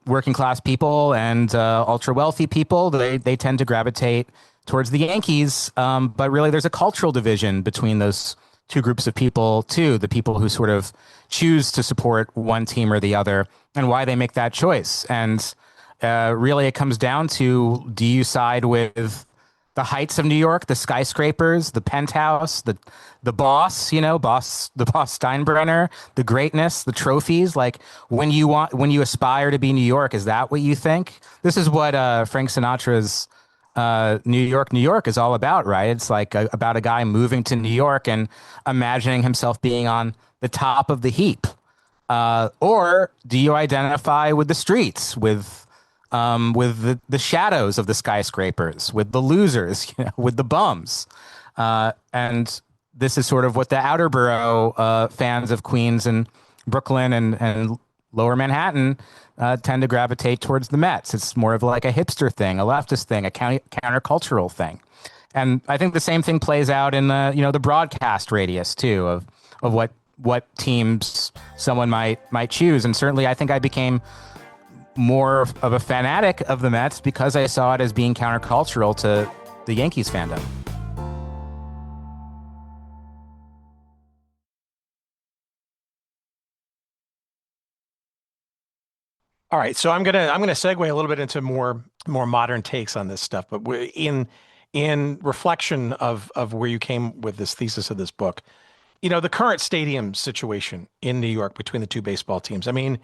working class people and ultra wealthy people. They tend to gravitate towards the Yankees, but really there's a cultural division between those two groups of people too, the people who sort of choose to support one team or the other, and why they make that choice. And really it comes down to, do you side with the heights of New York, the skyscrapers, the penthouse, the boss, the boss Steinbrenner, the greatness, the trophies? Like, when you aspire to be New York, is that what you think? This is what Frank Sinatra's New York is all about, right? It's like about a guy moving to New York and imagining himself being on the top of the heap. Or do you identify with the streets, with the shadows of the skyscrapers, with the losers, with the bums? And this is sort of what the outer borough fans of Queens and Brooklyn and Lower Manhattan tend to gravitate towards the Mets. It's more of like a hipster thing, a leftist thing, a countercultural thing. And I think the same thing plays out in the broadcast radius too, of what teams someone might choose. And certainly I think I became more of a fanatic of the Mets because I saw it as being countercultural to the Yankees fandom. All right, so I'm gonna segue a little bit into more modern takes on this stuff, but in reflection of where you came with this thesis of this book, the current stadium situation in New York between the two baseball teams. I mean,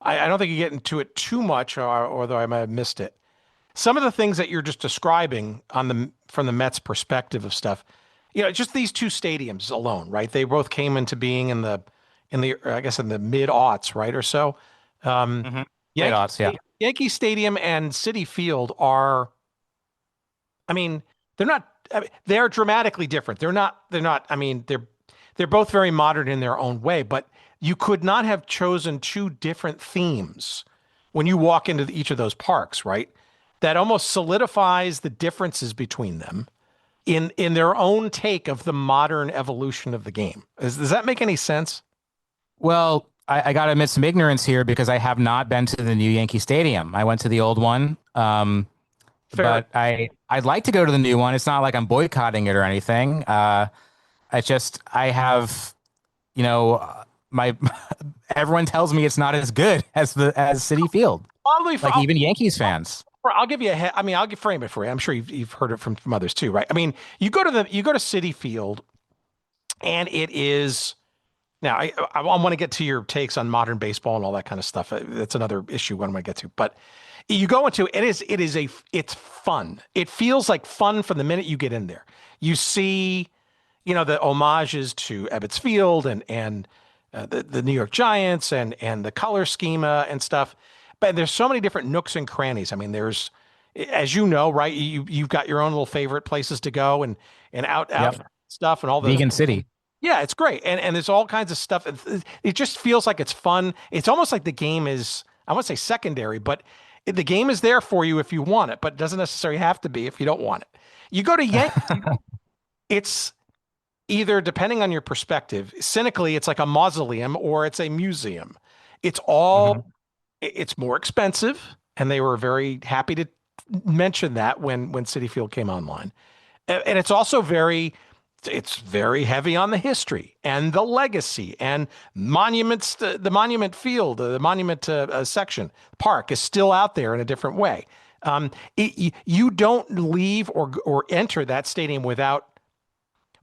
I don't think you get into it too much, although I might have missed it. Some of the things that you're just describing from the Mets' perspective of stuff, just these two stadiums alone, right? They both came into being in the I guess in the mid-aughts, right, or so. Mm-hmm. Yankee Stadium and Citi Field are, I mean, they're dramatically different. They're not, I mean, they're both very modern in their own way, but you could not have chosen two different themes when you walk into each of those parks, right? That almost solidifies the differences between them in their own take of the modern evolution of the game. Does that make any sense? Well, I got to admit some ignorance here because I have not been to the new Yankee Stadium. I went to the old one, but I'd like to go to the new one. It's not like I'm boycotting it or anything. I have, everyone tells me it's not as good as Citi Field. Like even Yankees fans. I'll give you I'll frame it for you. I'm sure you've heard it from others too, right? I mean, you go to Citi Field, and it is. Now, I want to get to your takes on modern baseball and all that kind of stuff. That's another issue I want to get to. But you go into it's fun. It feels like fun from the minute you get in there. You see, the homages to Ebbets Field and the New York Giants and the color schema and stuff. But there's so many different nooks and crannies. I mean, there's, as you know, right? You've got your own little favorite places to go and out stuff and all the Vegan City. Yeah, it's great. And there's all kinds of stuff. It just feels like it's fun. It's almost like the game is, I won't say secondary, but the game is there for you if you want it, but it doesn't necessarily have to be if you don't want it. You go to Yankee, it's either, depending on your perspective, cynically, it's like a mausoleum or it's a museum. It's all, it's more expensive. And they were very happy to mention that when Citi Field came online. And it's also it's very heavy on the history and the legacy and monuments. The monument field, the monument section park is still out there in a different way. You don't leave or enter that stadium without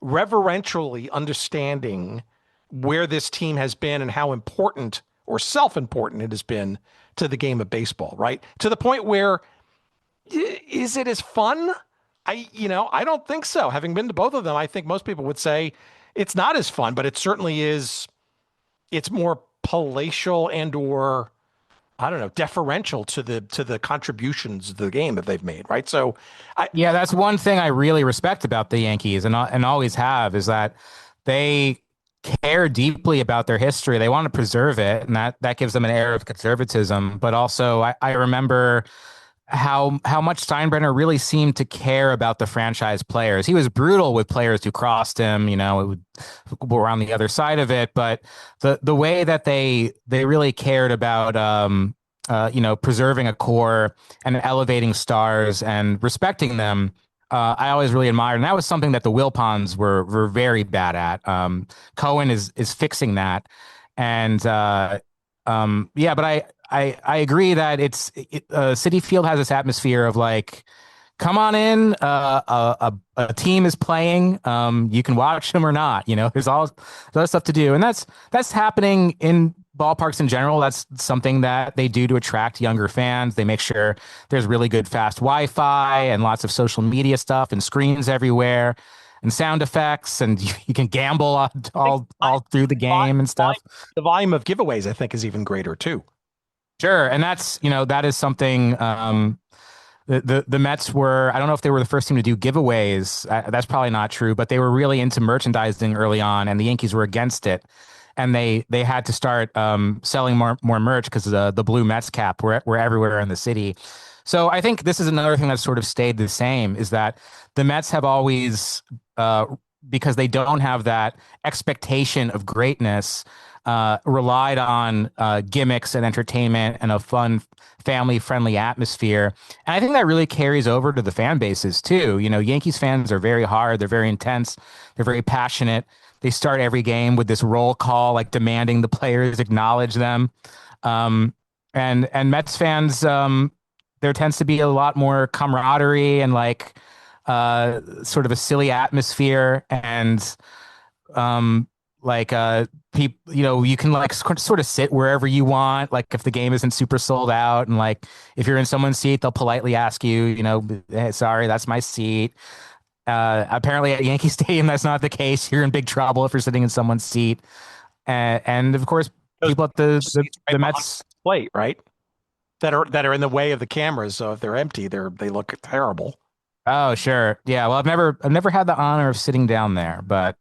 reverentially understanding where this team has been and how important or self-important it has been to the game of baseball, right? To the point where, is it as fun? I don't think so. Having been to both of them, I think most people would say it's not as fun, but it certainly is. It's more palatial and or, I don't know, deferential to the contributions of the game that they've made, right? So, yeah, that's one thing I really respect about the Yankees and always have, is that they care deeply about their history. They want to preserve it, and that gives them an air of conservatism. But also, I remember how much Steinbrenner really seemed to care about the franchise players. He was brutal with players who crossed him, were on the other side of it. But the way that they really cared about, preserving a core and elevating stars and respecting them, I always really admired. And that was something that the Wilpons were very bad at. Cohen is fixing that. And but I agree that Citi Field has this atmosphere of like, come on in, a team is playing, you can watch them or not, there's all that stuff to do. And that's happening in ballparks in general. That's something that they do to attract younger fans. They make sure there's really good fast Wi-Fi and lots of social media stuff and screens everywhere and sound effects, and you can gamble all through the game and stuff. The volume of giveaways, I think, is even greater too. Sure. And that's, that is something, the Mets were, I don't know if they were the first team to do giveaways. That's probably not true, but they were really into merchandising early on, and the Yankees were against it. And they had to start selling more merch because the blue Mets cap were everywhere in the city. So I think this is another thing that's sort of stayed the same, is that the Mets have always, because they don't have that expectation of greatness, relied on gimmicks and entertainment and a fun, family-friendly atmosphere. And I think that really carries over to the fan bases too. Yankees fans are very hard. They're very intense. They're very passionate. They start every game with this roll call, like demanding the players acknowledge them. And Mets fans, there tends to be a lot more camaraderie and like sort of a silly atmosphere, and people, you can like sort of sit wherever you want. Like if the game isn't super sold out, and like if you're in someone's seat, they'll politely ask you, hey, sorry, that's my seat. Apparently at Yankee Stadium, that's not the case. You're in big trouble if you're sitting in someone's seat. And of course, people at the Mets plate, right? That are in the way of the cameras. So if they're empty, they look terrible. Oh, sure. Yeah. Well, I've never had the honor of sitting down there, but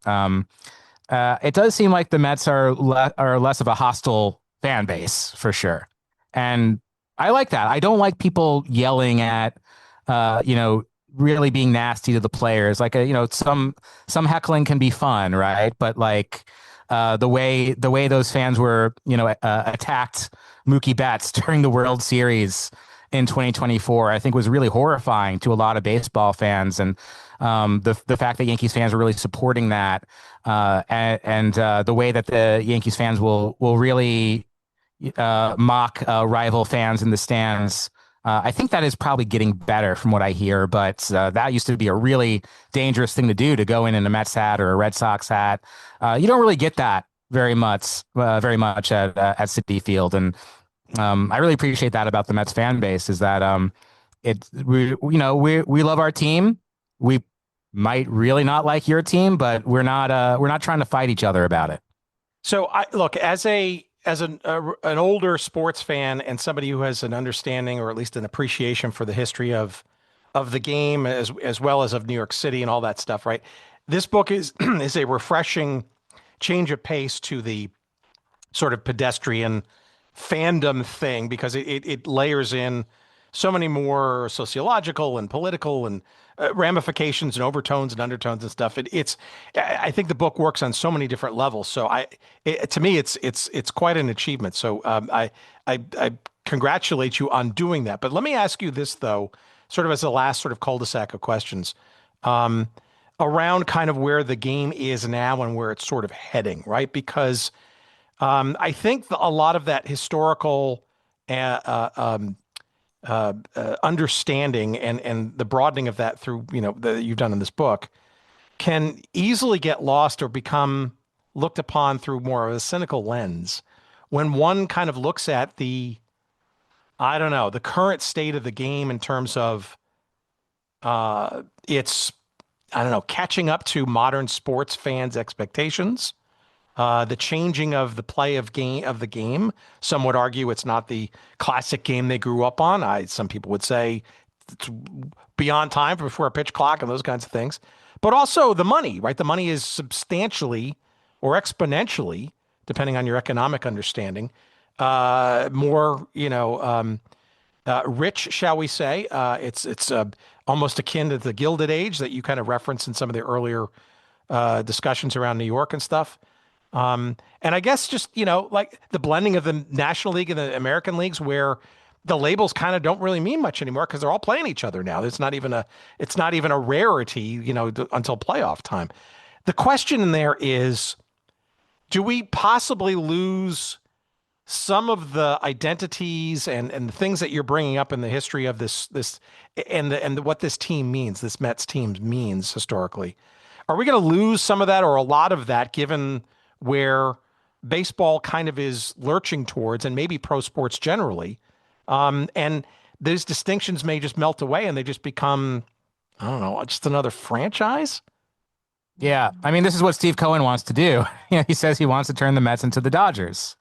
it does seem like the Mets are less of a hostile fan base for sure. And I like that. I don't like people yelling at, really being nasty to the players. Like, some heckling can be fun, right? But like the way those fans were, attacked Mookie Betts during the World Series in 2024, I think was really horrifying to a lot of baseball fans. And the fact that Yankees fans were really supporting that, and the way that the Yankees fans will really mock rival fans in the stands. I think that is probably getting better from what I hear, but that used to be a really dangerous thing to do, to go in a Mets hat or a Red Sox hat. You don't really get that very much at Citi Field, and I really appreciate that about the Mets fan base, is that we love our team. We might really not like your team, but we're not trying to fight each other about it. So look, as an older sports fan and somebody who has an understanding, or at least an appreciation for the history of the game, as well as of New York City and all that stuff, right? this book is is a refreshing change of pace to the sort of pedestrian fandom thing, because it layers in so many more sociological and political and ramifications and overtones and undertones and stuff. I think the book works on so many different levels. So to me, it's quite an achievement. So I congratulate you on doing that. But let me ask you this though, sort of as the last sort of cul-de-sac of questions, around kind of where the game is now and where it's sort of heading, right? Because I think a lot of that historical understanding and the broadening of that through, that you've done in this book can easily get lost or become looked upon through more of a cynical lens when one kind of looks at the current state of the game in terms of it's, catching up to modern sports fans' expectations. The changing of the play of the game. Some would argue it's not the classic game they grew up on. Some people would say it's beyond time before a pitch clock and those kinds of things. But also the money, right? The money is substantially or exponentially, depending on your economic understanding, more, rich, shall we say. It's almost akin to the Gilded Age that you kind of referenced in some of the earlier discussions around New York and stuff. And I guess just, like the blending of the National League and the American leagues, where the labels kind of don't really mean much anymore because they're all playing each other now. It's not even a rarity, until playoff time. The question in there is, do we possibly lose some of the identities and the things that you're bringing up in the history of this and what this team means, this Mets team means historically? Are we going to lose some of that or a lot of that, given where baseball kind of is lurching towards, and maybe pro sports generally? And those distinctions may just melt away and they just become, just another franchise. Yeah. I mean, this is what Steve Cohen wants to do. He says he wants to turn the Mets into the Dodgers.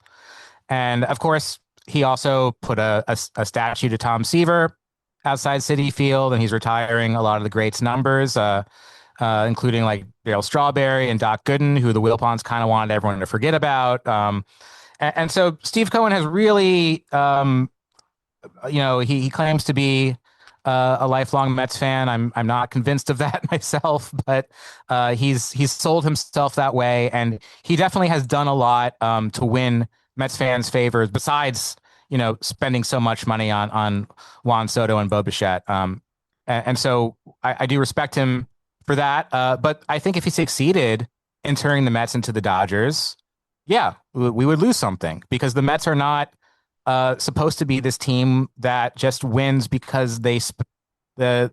And of course, he also put a statue to Tom Seaver outside Citi Field, and he's retiring a lot of the greats' numbers, including like Darryl Strawberry and Doc Gooden, who the Wilpons kind of wanted everyone to forget about. And so Steve Cohen has really, he claims to be a lifelong Mets fan. I'm not convinced of that myself, but he's sold himself that way, and he definitely has done a lot to win Mets fans' favors, besides spending so much money on Juan Soto and Bo Bichette. And so I do respect him for that. But I think if he succeeded in turning the Mets into the Dodgers, yeah, we would lose something, because the Mets are not supposed to be this team that just wins because their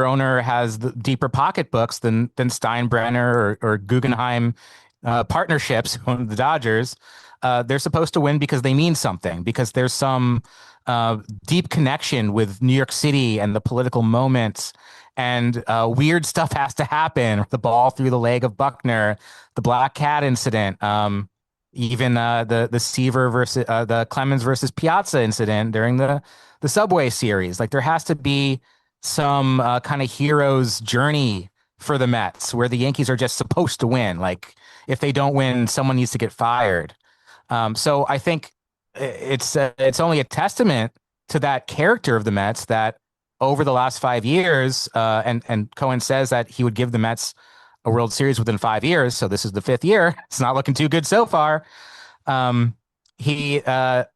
owner has the deeper pocketbooks than Steinbrenner or Guggenheim partnerships on the Dodgers. They're supposed to win because they mean something, because there's some deep connection with New York City and the political moments, and weird stuff has to happen. The ball through the leg of Buckner, the Black Cat incident, even the Seaver versus the Clemens versus Piazza incident during the Subway series. Like, there has to be some kind of hero's journey for the Mets, where the Yankees are just supposed to win. Like, if they don't win, someone needs to get fired. So I think it's only a testament to that character of the Mets that over the last 5 years, and Cohen says that he would give the Mets a World Series within 5 years. So this is the 5th year. It's not looking too good so far. The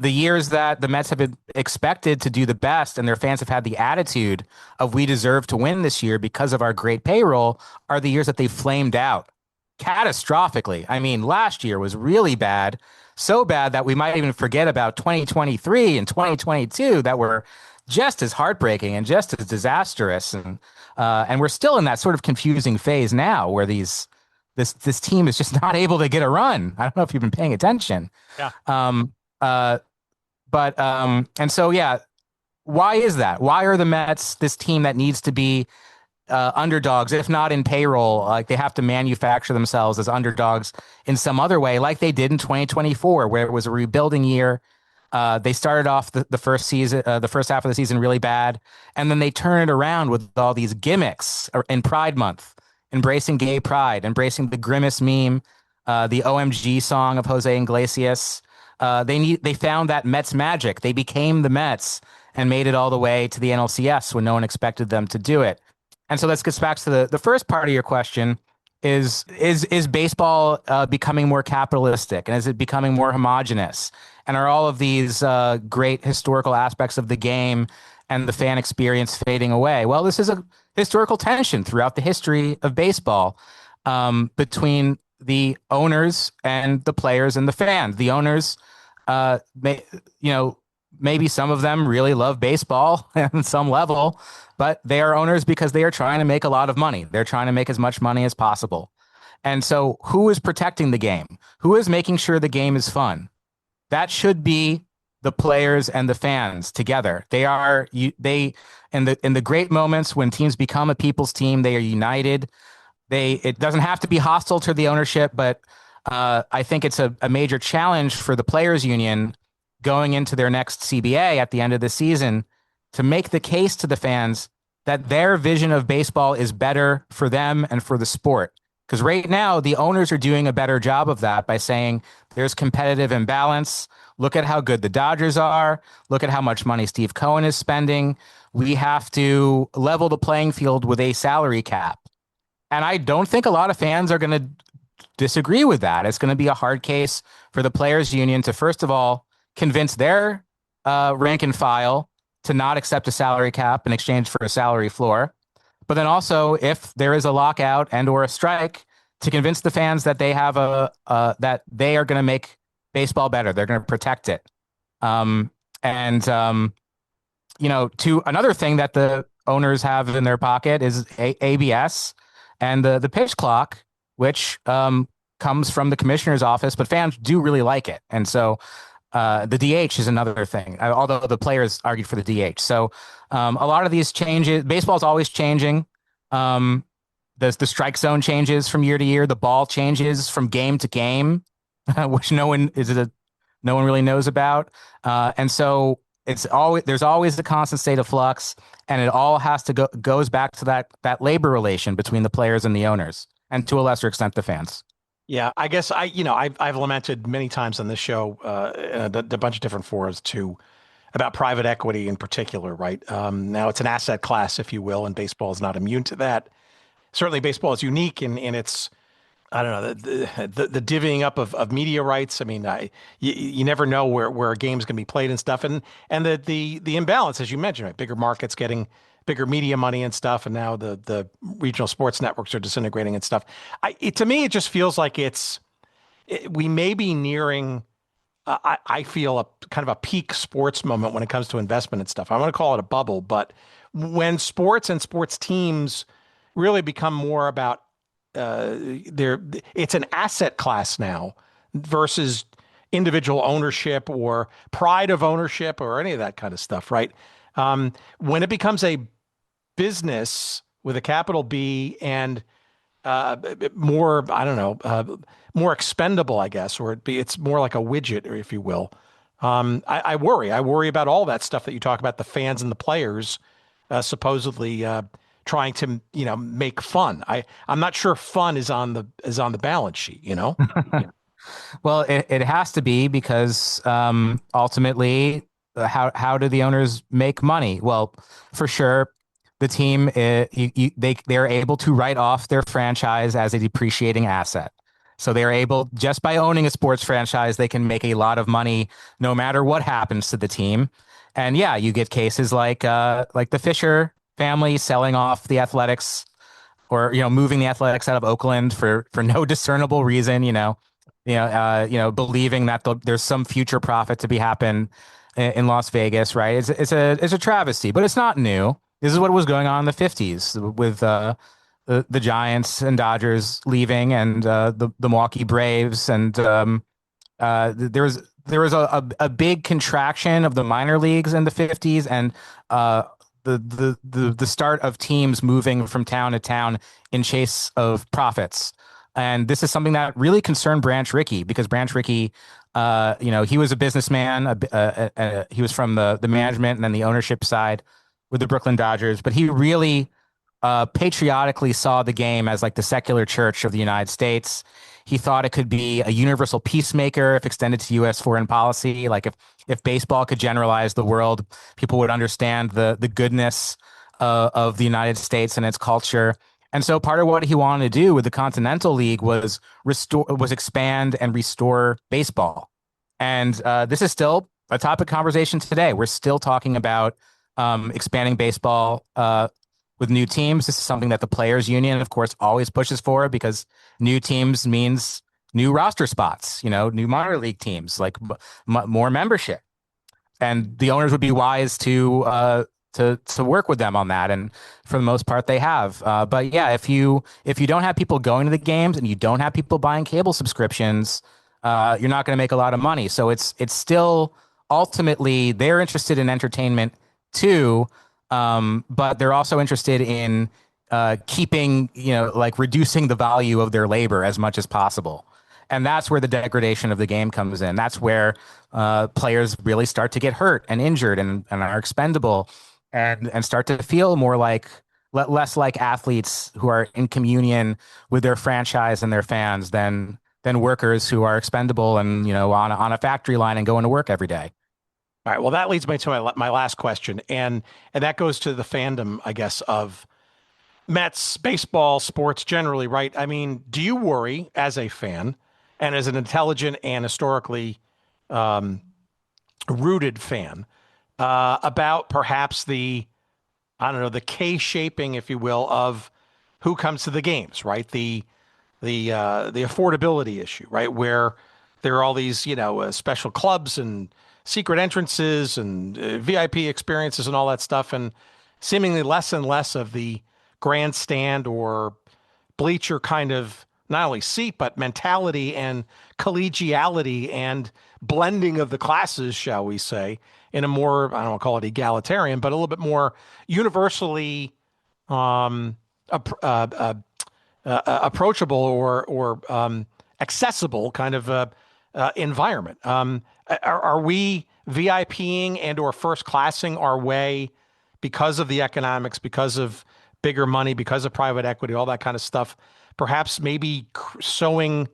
years that the Mets have been expected to do the best, and their fans have had the attitude of, we deserve to win this year because of our great payroll, are the years that they flamed out catastrophically. I mean, last year was really bad, so bad that we might even forget about 2023 and 2022 that were just as heartbreaking and just as disastrous. And we're still in that sort of confusing phase now, where this team is just not able to get a run. I don't know if you've been paying attention. Yeah. And so, yeah, why is that? Why are the Mets this team that needs to be underdogs, if not in payroll? Like, they have to manufacture themselves as underdogs in some other way, like they did in 2024, where it was a rebuilding year. They started off the first half of the season really bad, and then they turn it around with all these gimmicks in Pride Month embracing gay pride, embracing the grimace meme, the OMG song of Jose Iglesias. They found that Mets magic. They became the Mets and made it all the way to the NLCS when no one expected them to do it. And so let's get back to the first part of your question. Is baseball becoming more capitalistic, and is it becoming more homogenous? And are all of these great historical aspects of the game and the fan experience fading away? Well, this is a historical tension throughout the history of baseball between the owners and the players and the fans. The owners, maybe some of them really love baseball on some level, but they are owners because they are trying to make a lot of money. They're trying to make as much money as possible. And so who is protecting the game? Who is making sure the game is fun? That should be the players and the fans together. They in the great moments when teams become a people's team, they are united. It doesn't have to be hostile to the ownership, but I think it's a major challenge for the players union going into their next CBA at the end of the season to make the case to the fans that their vision of baseball is better for them and for the sport. Because right now, the owners are doing a better job of that by saying there's competitive imbalance. Look at how good the Dodgers are. Look at how much money Steve Cohen is spending. We have to level the playing field with a salary cap. And I don't think a lot of fans are going to disagree with that. It's going to be a hard case for the players union to, first of all, convince their rank and file to not accept a salary cap in exchange for a salary floor. But then also, if there is a lockout and or a strike, to convince the fans that they have that they are going to make baseball better. They're going to protect it. To another thing that the owners have in their pocket is ABS and the pitch clock, which comes from the commissioner's office, but fans do really like it. And so the DH is another thing, although the players argued for the DH. So a lot of these changes, baseball is always changing. The strike zone changes from year to year. The ball changes from game to game, which no one really knows about. And so there's always the constant state of flux, and it all has to goes back to that labor relation between the players and the owners, and to a lesser extent, the fans. Yeah, I guess I've lamented many times on this show, a bunch of different forums too, about private equity in particular, right? Now it's an asset class, if you will, and baseball is not immune to that. Certainly baseball is unique in its, I don't know, the divvying up of media rights. I mean, you never know where a game's going to be played and stuff. And the imbalance, as you mentioned, right? Bigger markets getting bigger media money and stuff. And now the regional sports networks are disintegrating and stuff. To me, it just feels like we may be nearing, I feel, a kind of a peak sports moment when it comes to investment and stuff. I want to call it a bubble, but when sports and sports teams really become more about it's an asset class now versus individual ownership or pride of ownership or any of that kind of stuff, right? When it becomes a business with a capital B and more, I don't know, more expendable, I guess, or it's more like a widget, or if you will. I worry about all that stuff that you talk about, the fans and the players supposedly trying to, make fun. I'm not sure fun is on the balance sheet, Yeah. Well, it has to be, because ultimately, how do the owners make money? Well, for sure, the team they're able to write off their franchise as a depreciating asset. So they're able, just by owning a sports franchise, they can make a lot of money no matter what happens to the team. And yeah, you get cases like the Fisher family selling off the Athletics, or moving the Athletics out of Oakland for no discernible reason. Believing that there's some future profit to be happen in Las Vegas, right? It's a travesty, but it's not new. This is what was going on in the 50s with the Giants and Dodgers leaving, and the Milwaukee Braves, and there was a big contraction of the minor leagues in the 50s, and the start of teams moving from town to town in chase of profits. And this is something that really concerned Branch Rickey, because Branch Rickey, he was a businessman. He was from the management and then the ownership side with the Brooklyn Dodgers, but he really patriotically saw the game as like the secular church of the United States. He thought it could be a universal peacemaker if extended to U.S. foreign policy. Like if baseball could generalize the world, people would understand the goodness of the United States and its culture. And so part of what he wanted to do with the Continental League was expand and restore baseball. And this is still a topic of conversation today. We're still talking about expanding baseball with new teams. This is something that the Players Union, of course, always pushes for, because new teams means new roster spots, new minor league teams, like more membership. And the owners would be wise to work with them on that. And for the most part, they have. But yeah, if you don't have people going to the games and you don't have people buying cable subscriptions, you're not going to make a lot of money. So it's still ultimately they're interested in entertainment too. But they're also interested in keeping, like reducing the value of their labor as much as possible. And that's where the degradation of the game comes in. That's where players really start to get hurt and injured and are expendable and start to feel more like less like athletes who are in communion with their franchise and their fans than workers who are expendable and, on a factory line and going to work every day. All right. Well, that leads me to my last question, and that goes to the fandom, I guess, of Mets, baseball, sports generally, right? I mean, do you worry as a fan and as an intelligent and historically rooted fan about perhaps the K-shaping, if you will, of who comes to the games, right? The affordability issue, right? Where there are all these, special clubs and secret entrances and VIP experiences and all that stuff, and seemingly less and less of the grandstand or bleacher kind of not only seat, but mentality and collegiality and blending of the classes, shall we say, in a more, I don't want to call it egalitarian, but a little bit more universally approachable or accessible kind of environment. Are we VIPing and or first classing our way because of the economics, because of bigger money, because of private equity, all that kind of stuff, perhaps maybe sowing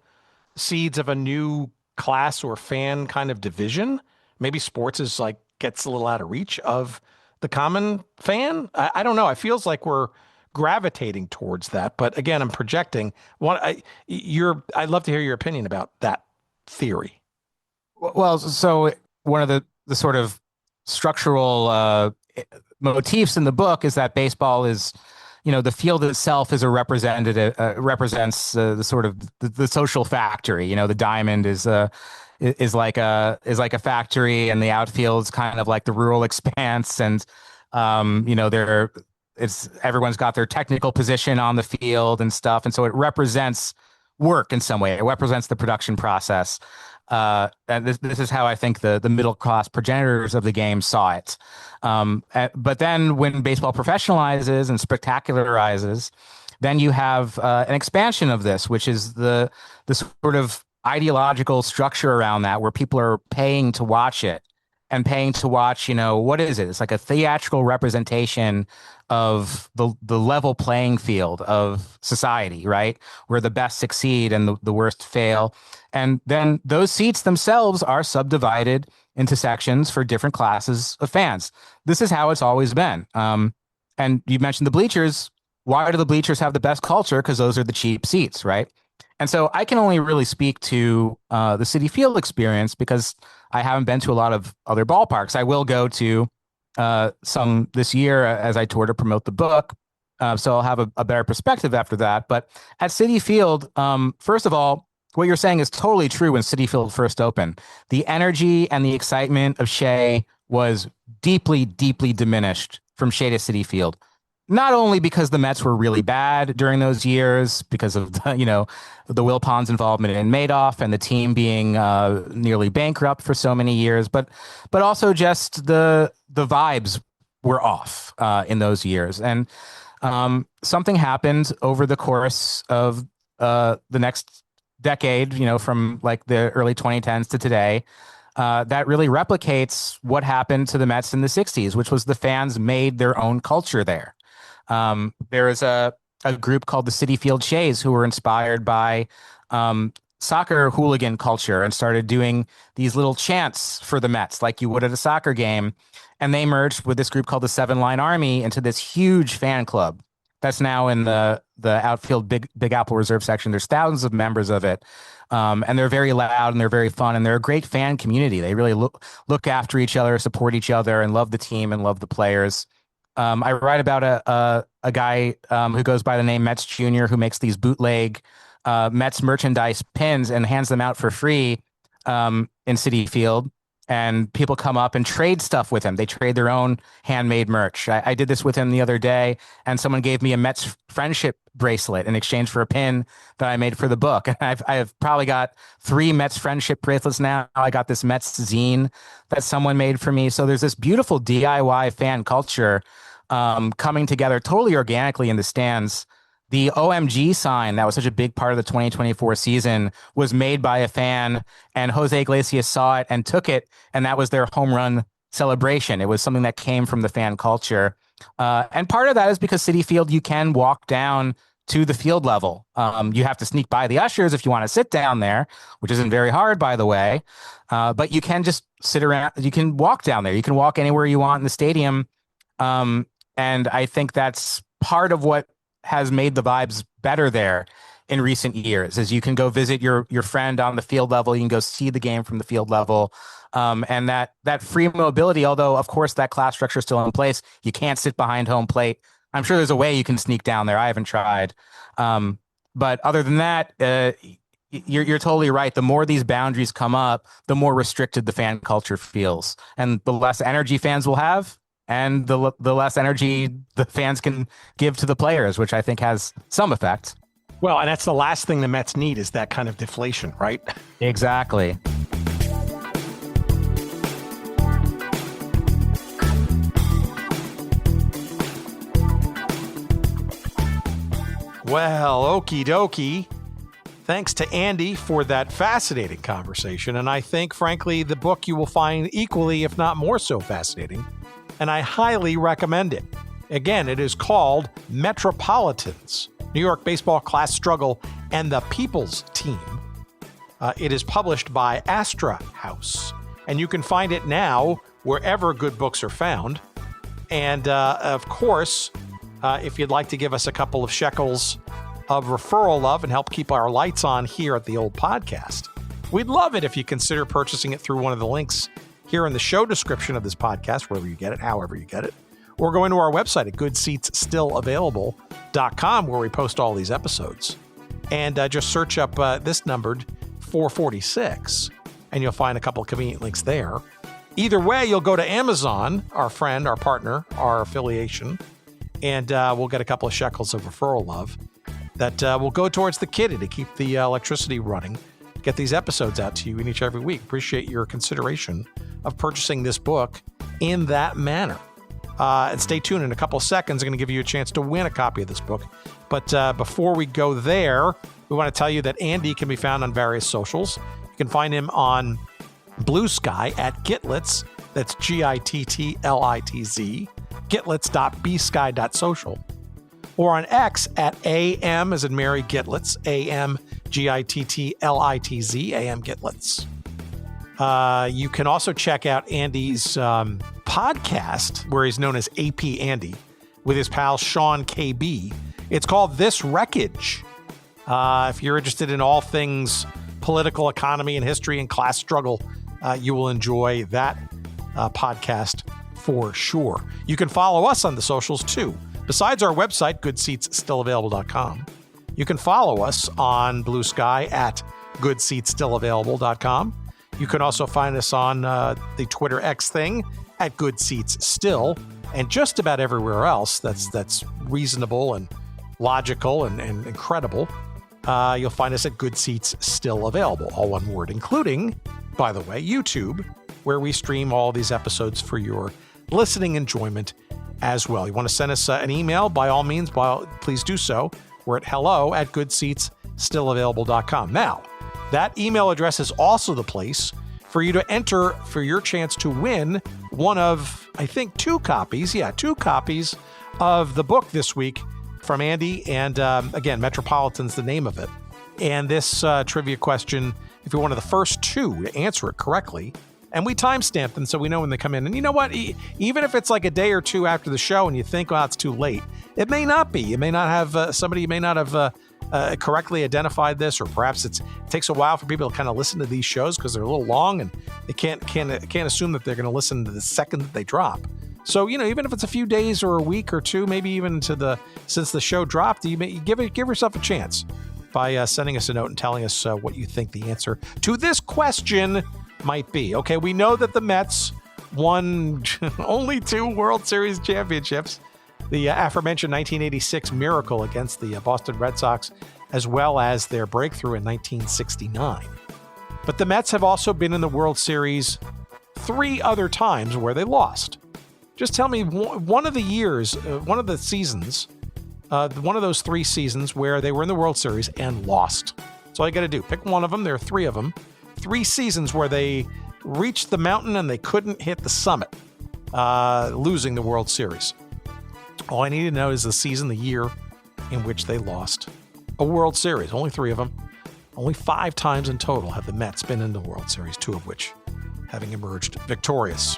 seeds of a new class or fan kind of division? Maybe sports is like gets a little out of reach of the common fan. I don't know. It feels like we're gravitating towards that. But again, I'm projecting. I'd love to hear your opinion about that theory. Well, so one of the sort of structural motifs in the book is that baseball is, the field itself is represents the sort of the social factory. The diamond is like a factory, and the outfield is kind of like the rural expanse, and everyone's got their technical position on the field and stuff, and so it represents work in some way. It represents the production process. And this is how I think the middle class progenitors of the game saw it. But then when baseball professionalizes and spectacularizes, then you have an expansion of this, which is the sort of ideological structure around that, where people are paying to watch it and paying to watch, what is it? It's like a theatrical representation of the level playing field of society, right? Where the best succeed and the worst fail. And then those seats themselves are subdivided into sections for different classes of fans. This is how it's always been. And you mentioned the bleachers. Why do the bleachers have the best culture? Because those are the cheap seats, right? And so I can only really speak to the Citi Field experience because I haven't been to a lot of other ballparks. I will go to some this year as I tour to promote the book. So I'll have a better perspective after that. But at Citi Field, first of all, what you're saying is totally true when Citi Field first opened. The energy and the excitement of Shea was deeply, deeply diminished from Shea to Citi Field. Not only because the Mets were really bad during those years, because of the Wilpons' involvement in Madoff and the team being nearly bankrupt for so many years, but also just the vibes were off in those years. And something happened over the course of the next decade, from like the early 2010s to today, that really replicates what happened to the Mets in the 60s, which was the fans made their own culture there. There is a group called the Citi Field Shays who were inspired by soccer hooligan culture and started doing these little chants for the Mets like you would at a soccer game. And they merged with this group called the Seven Line Army into this huge fan club that's now in the outfield Big Apple Reserve section. There's thousands of members of it. And they're very loud and they're very fun and they're a great fan community. They really look after each other, support each other, and love the team and love the players. I write about a guy who goes by the name Mets Jr., who makes these bootleg Mets merchandise pins and hands them out for free in Citi Field. And people come up and trade stuff with him. They trade their own handmade merch. I did this with him the other day, and someone gave me a Mets friendship bracelet in exchange for a pin that I made for the book. And I've probably got 3 Mets friendship bracelets now. I got this Mets zine that someone made for me. So there's this beautiful DIY fan culture coming together totally organically in the stands. The OMG sign that was such a big part of the 2024 season was made by a fan, and Jose Iglesias saw it and took it, and that was their home run celebration. It was something that came from the fan culture. And part of that is because Citi Field, you can walk down to the field level. You have to sneak by the ushers if you want to sit down there, which isn't very hard, by the way. But you can just sit around. You can walk down there. You can walk anywhere you want in the stadium. And I think that's part of what has made the vibes better there in recent years, is you can go visit your friend on the field level. You can go see the game from the field level. And that free mobility, although of course that class structure is still in place, you can't sit behind home plate. I'm sure there's a way you can sneak down there. I haven't tried. But other than that, you're totally right. The more these boundaries come up, the more restricted the fan culture feels, and the less energy fans will have, and the less energy the fans can give to the players, which I think has some effect. Well, and that's the last thing the Mets need, is that kind of deflation, right? Exactly. Well, okie dokie. Thanks to Andy for that fascinating conversation. And I think, frankly, the book you will find equally, if not more so, fascinating. And I highly recommend it. Again, it is called Metropolitans, New York Baseball Class Struggle and the People's Team. It is published by Astra House, and you can find it now wherever good books are found. And of course, if you'd like to give us a couple of shekels of referral love and help keep our lights on here at the old podcast, we'd love it if you consider purchasing it through one of the links here in the show description of this podcast, wherever you get it, however you get it, or going to our website at goodseatsstillavailable.com, where we post all these episodes. And just search up this numbered 446, and you'll find a couple of convenient links there. Either way, you'll go to Amazon, our friend, our partner, our affiliation, and we'll get a couple of shekels of referral love that will go towards the kitty to keep the electricity running, get these episodes out to you in each every week. Appreciate your consideration of purchasing this book in that manner. And stay tuned. In a couple of seconds, I'm going to give you a chance to win a copy of this book. But before we go there, we want to tell you that Andy can be found on various socials. You can find him on Blue Sky at Gittlitz. That's Gittlitz, Gittlitz.bsky.social. Or on X at AM, as in Mary Gittlitz, AMGITTLITZ, AM Gittlitz. You can also check out Andy's podcast, where he's known as AP Andy, with his pal Sean KB. It's called This Wreckage. If you're interested in all things political, economy, and history and class struggle, you will enjoy that podcast for sure. You can follow us on the socials too. Besides our website, goodseatsstillavailable.com, you can follow us on Blue Sky at goodseatsstillavailable.com. You can also find us on the Twitter X thing at Good Seats Still, and just about everywhere else that's reasonable and logical and incredible. You'll find us at Good Seats Still Available, all one word, including, by the way, YouTube, where we stream all these episodes for your listening enjoyment as well. You want to send us an email, by all means, please do so. We're at hello@goodseatsstillavailable.com. Now, that email address is also the place for you to enter for your chance to win one of, I think, two copies of the book this week from Andy. And again, Metropolitans, the name of it. And this trivia question, if you're one of the first two to answer it correctly, and we timestamp them so we know when they come in. And you know what? Even if it's like a day or two after the show and you think, well, it's too late, it may not be. You may not have somebody may not have correctly identified this, or perhaps it takes a while for people to kind of listen to these shows because they're a little long and they can't assume that they're going to listen to the second that they drop. So, even if it's a few days or a week or two, maybe even since the show dropped, you may give yourself a chance by sending us a note and telling us what you think the answer to this question might be. Okay, we know that the Mets won only 2 World Series championships, the aforementioned 1986 miracle against the Boston Red Sox, as well as their breakthrough in 1969. But the Mets have also been in the World Series 3 other times where they lost. Just tell me one of the years, one of the seasons, one of those 3 seasons where they were in the World Series and lost. That's all you got to do. Pick one of them. There are 3 of them. 3 seasons where they reached the mountain and they couldn't hit the summit, losing the World Series. All I need to know is the season, the year in which they lost a World Series. Only 3 of them. Only 5 times in total have the Mets been in the World Series, 2 of which having emerged victorious.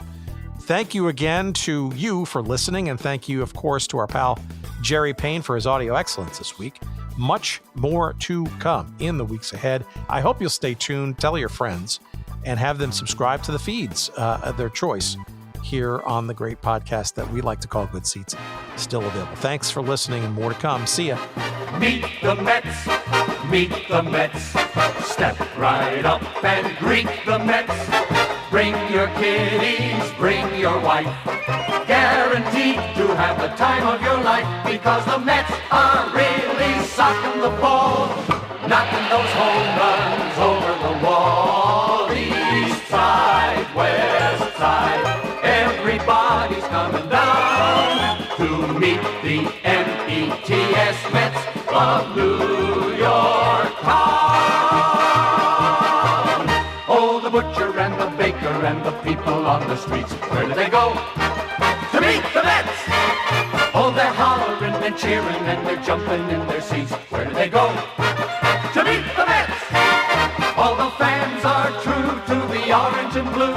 Thank you again to you for listening, and thank you, of course, to our pal Jerry Payne for his audio excellence this week. Much more to come in the weeks ahead. I hope you'll stay tuned, tell your friends, and have them subscribe to the feeds of their choice here on the great podcast that we like to call Good Seats, still available. Thanks for listening, and more to come. See ya. Meet the Mets, meet the Mets. Step right up and greet the Mets. Bring your kiddies, bring your wife. Guaranteed to have the time of your life, because the Mets are really socking the ball, knocking those home runs over the wall. East side, west side, everybody's coming down to meet the METS Mets of New York town. Oh, the butcher and the baker and the people on the streets, where do they go? To meet the Mets! Oh, they're hollering and cheering and they're jumping in their seats. Where do they go? To meet the Mets! All the fans are true to the orange and blue,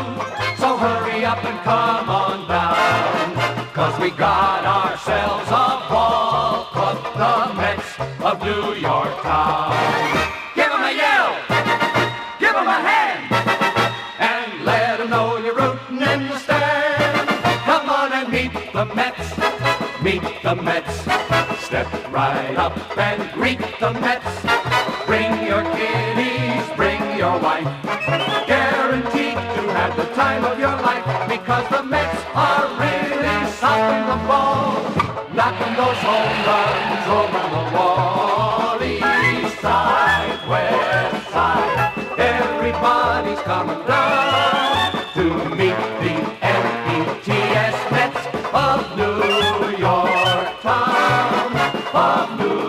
so hurry up and come on down, 'cause we got ourselves a ball club, the Mets of New York town. Give 'em a yell! Give 'em a hand! And let 'em know you're rooting in the stand. Come on and meet the Mets, meet the Mets. Step right up and greet the Mets. Bring your kiddies, bring your wife. Guaranteed to have the time of your life, because the Mets are really socking the ball, knocking those home runs over the wall. East side, west side, everybody's coming down to meet the METS Mets of New York town, of New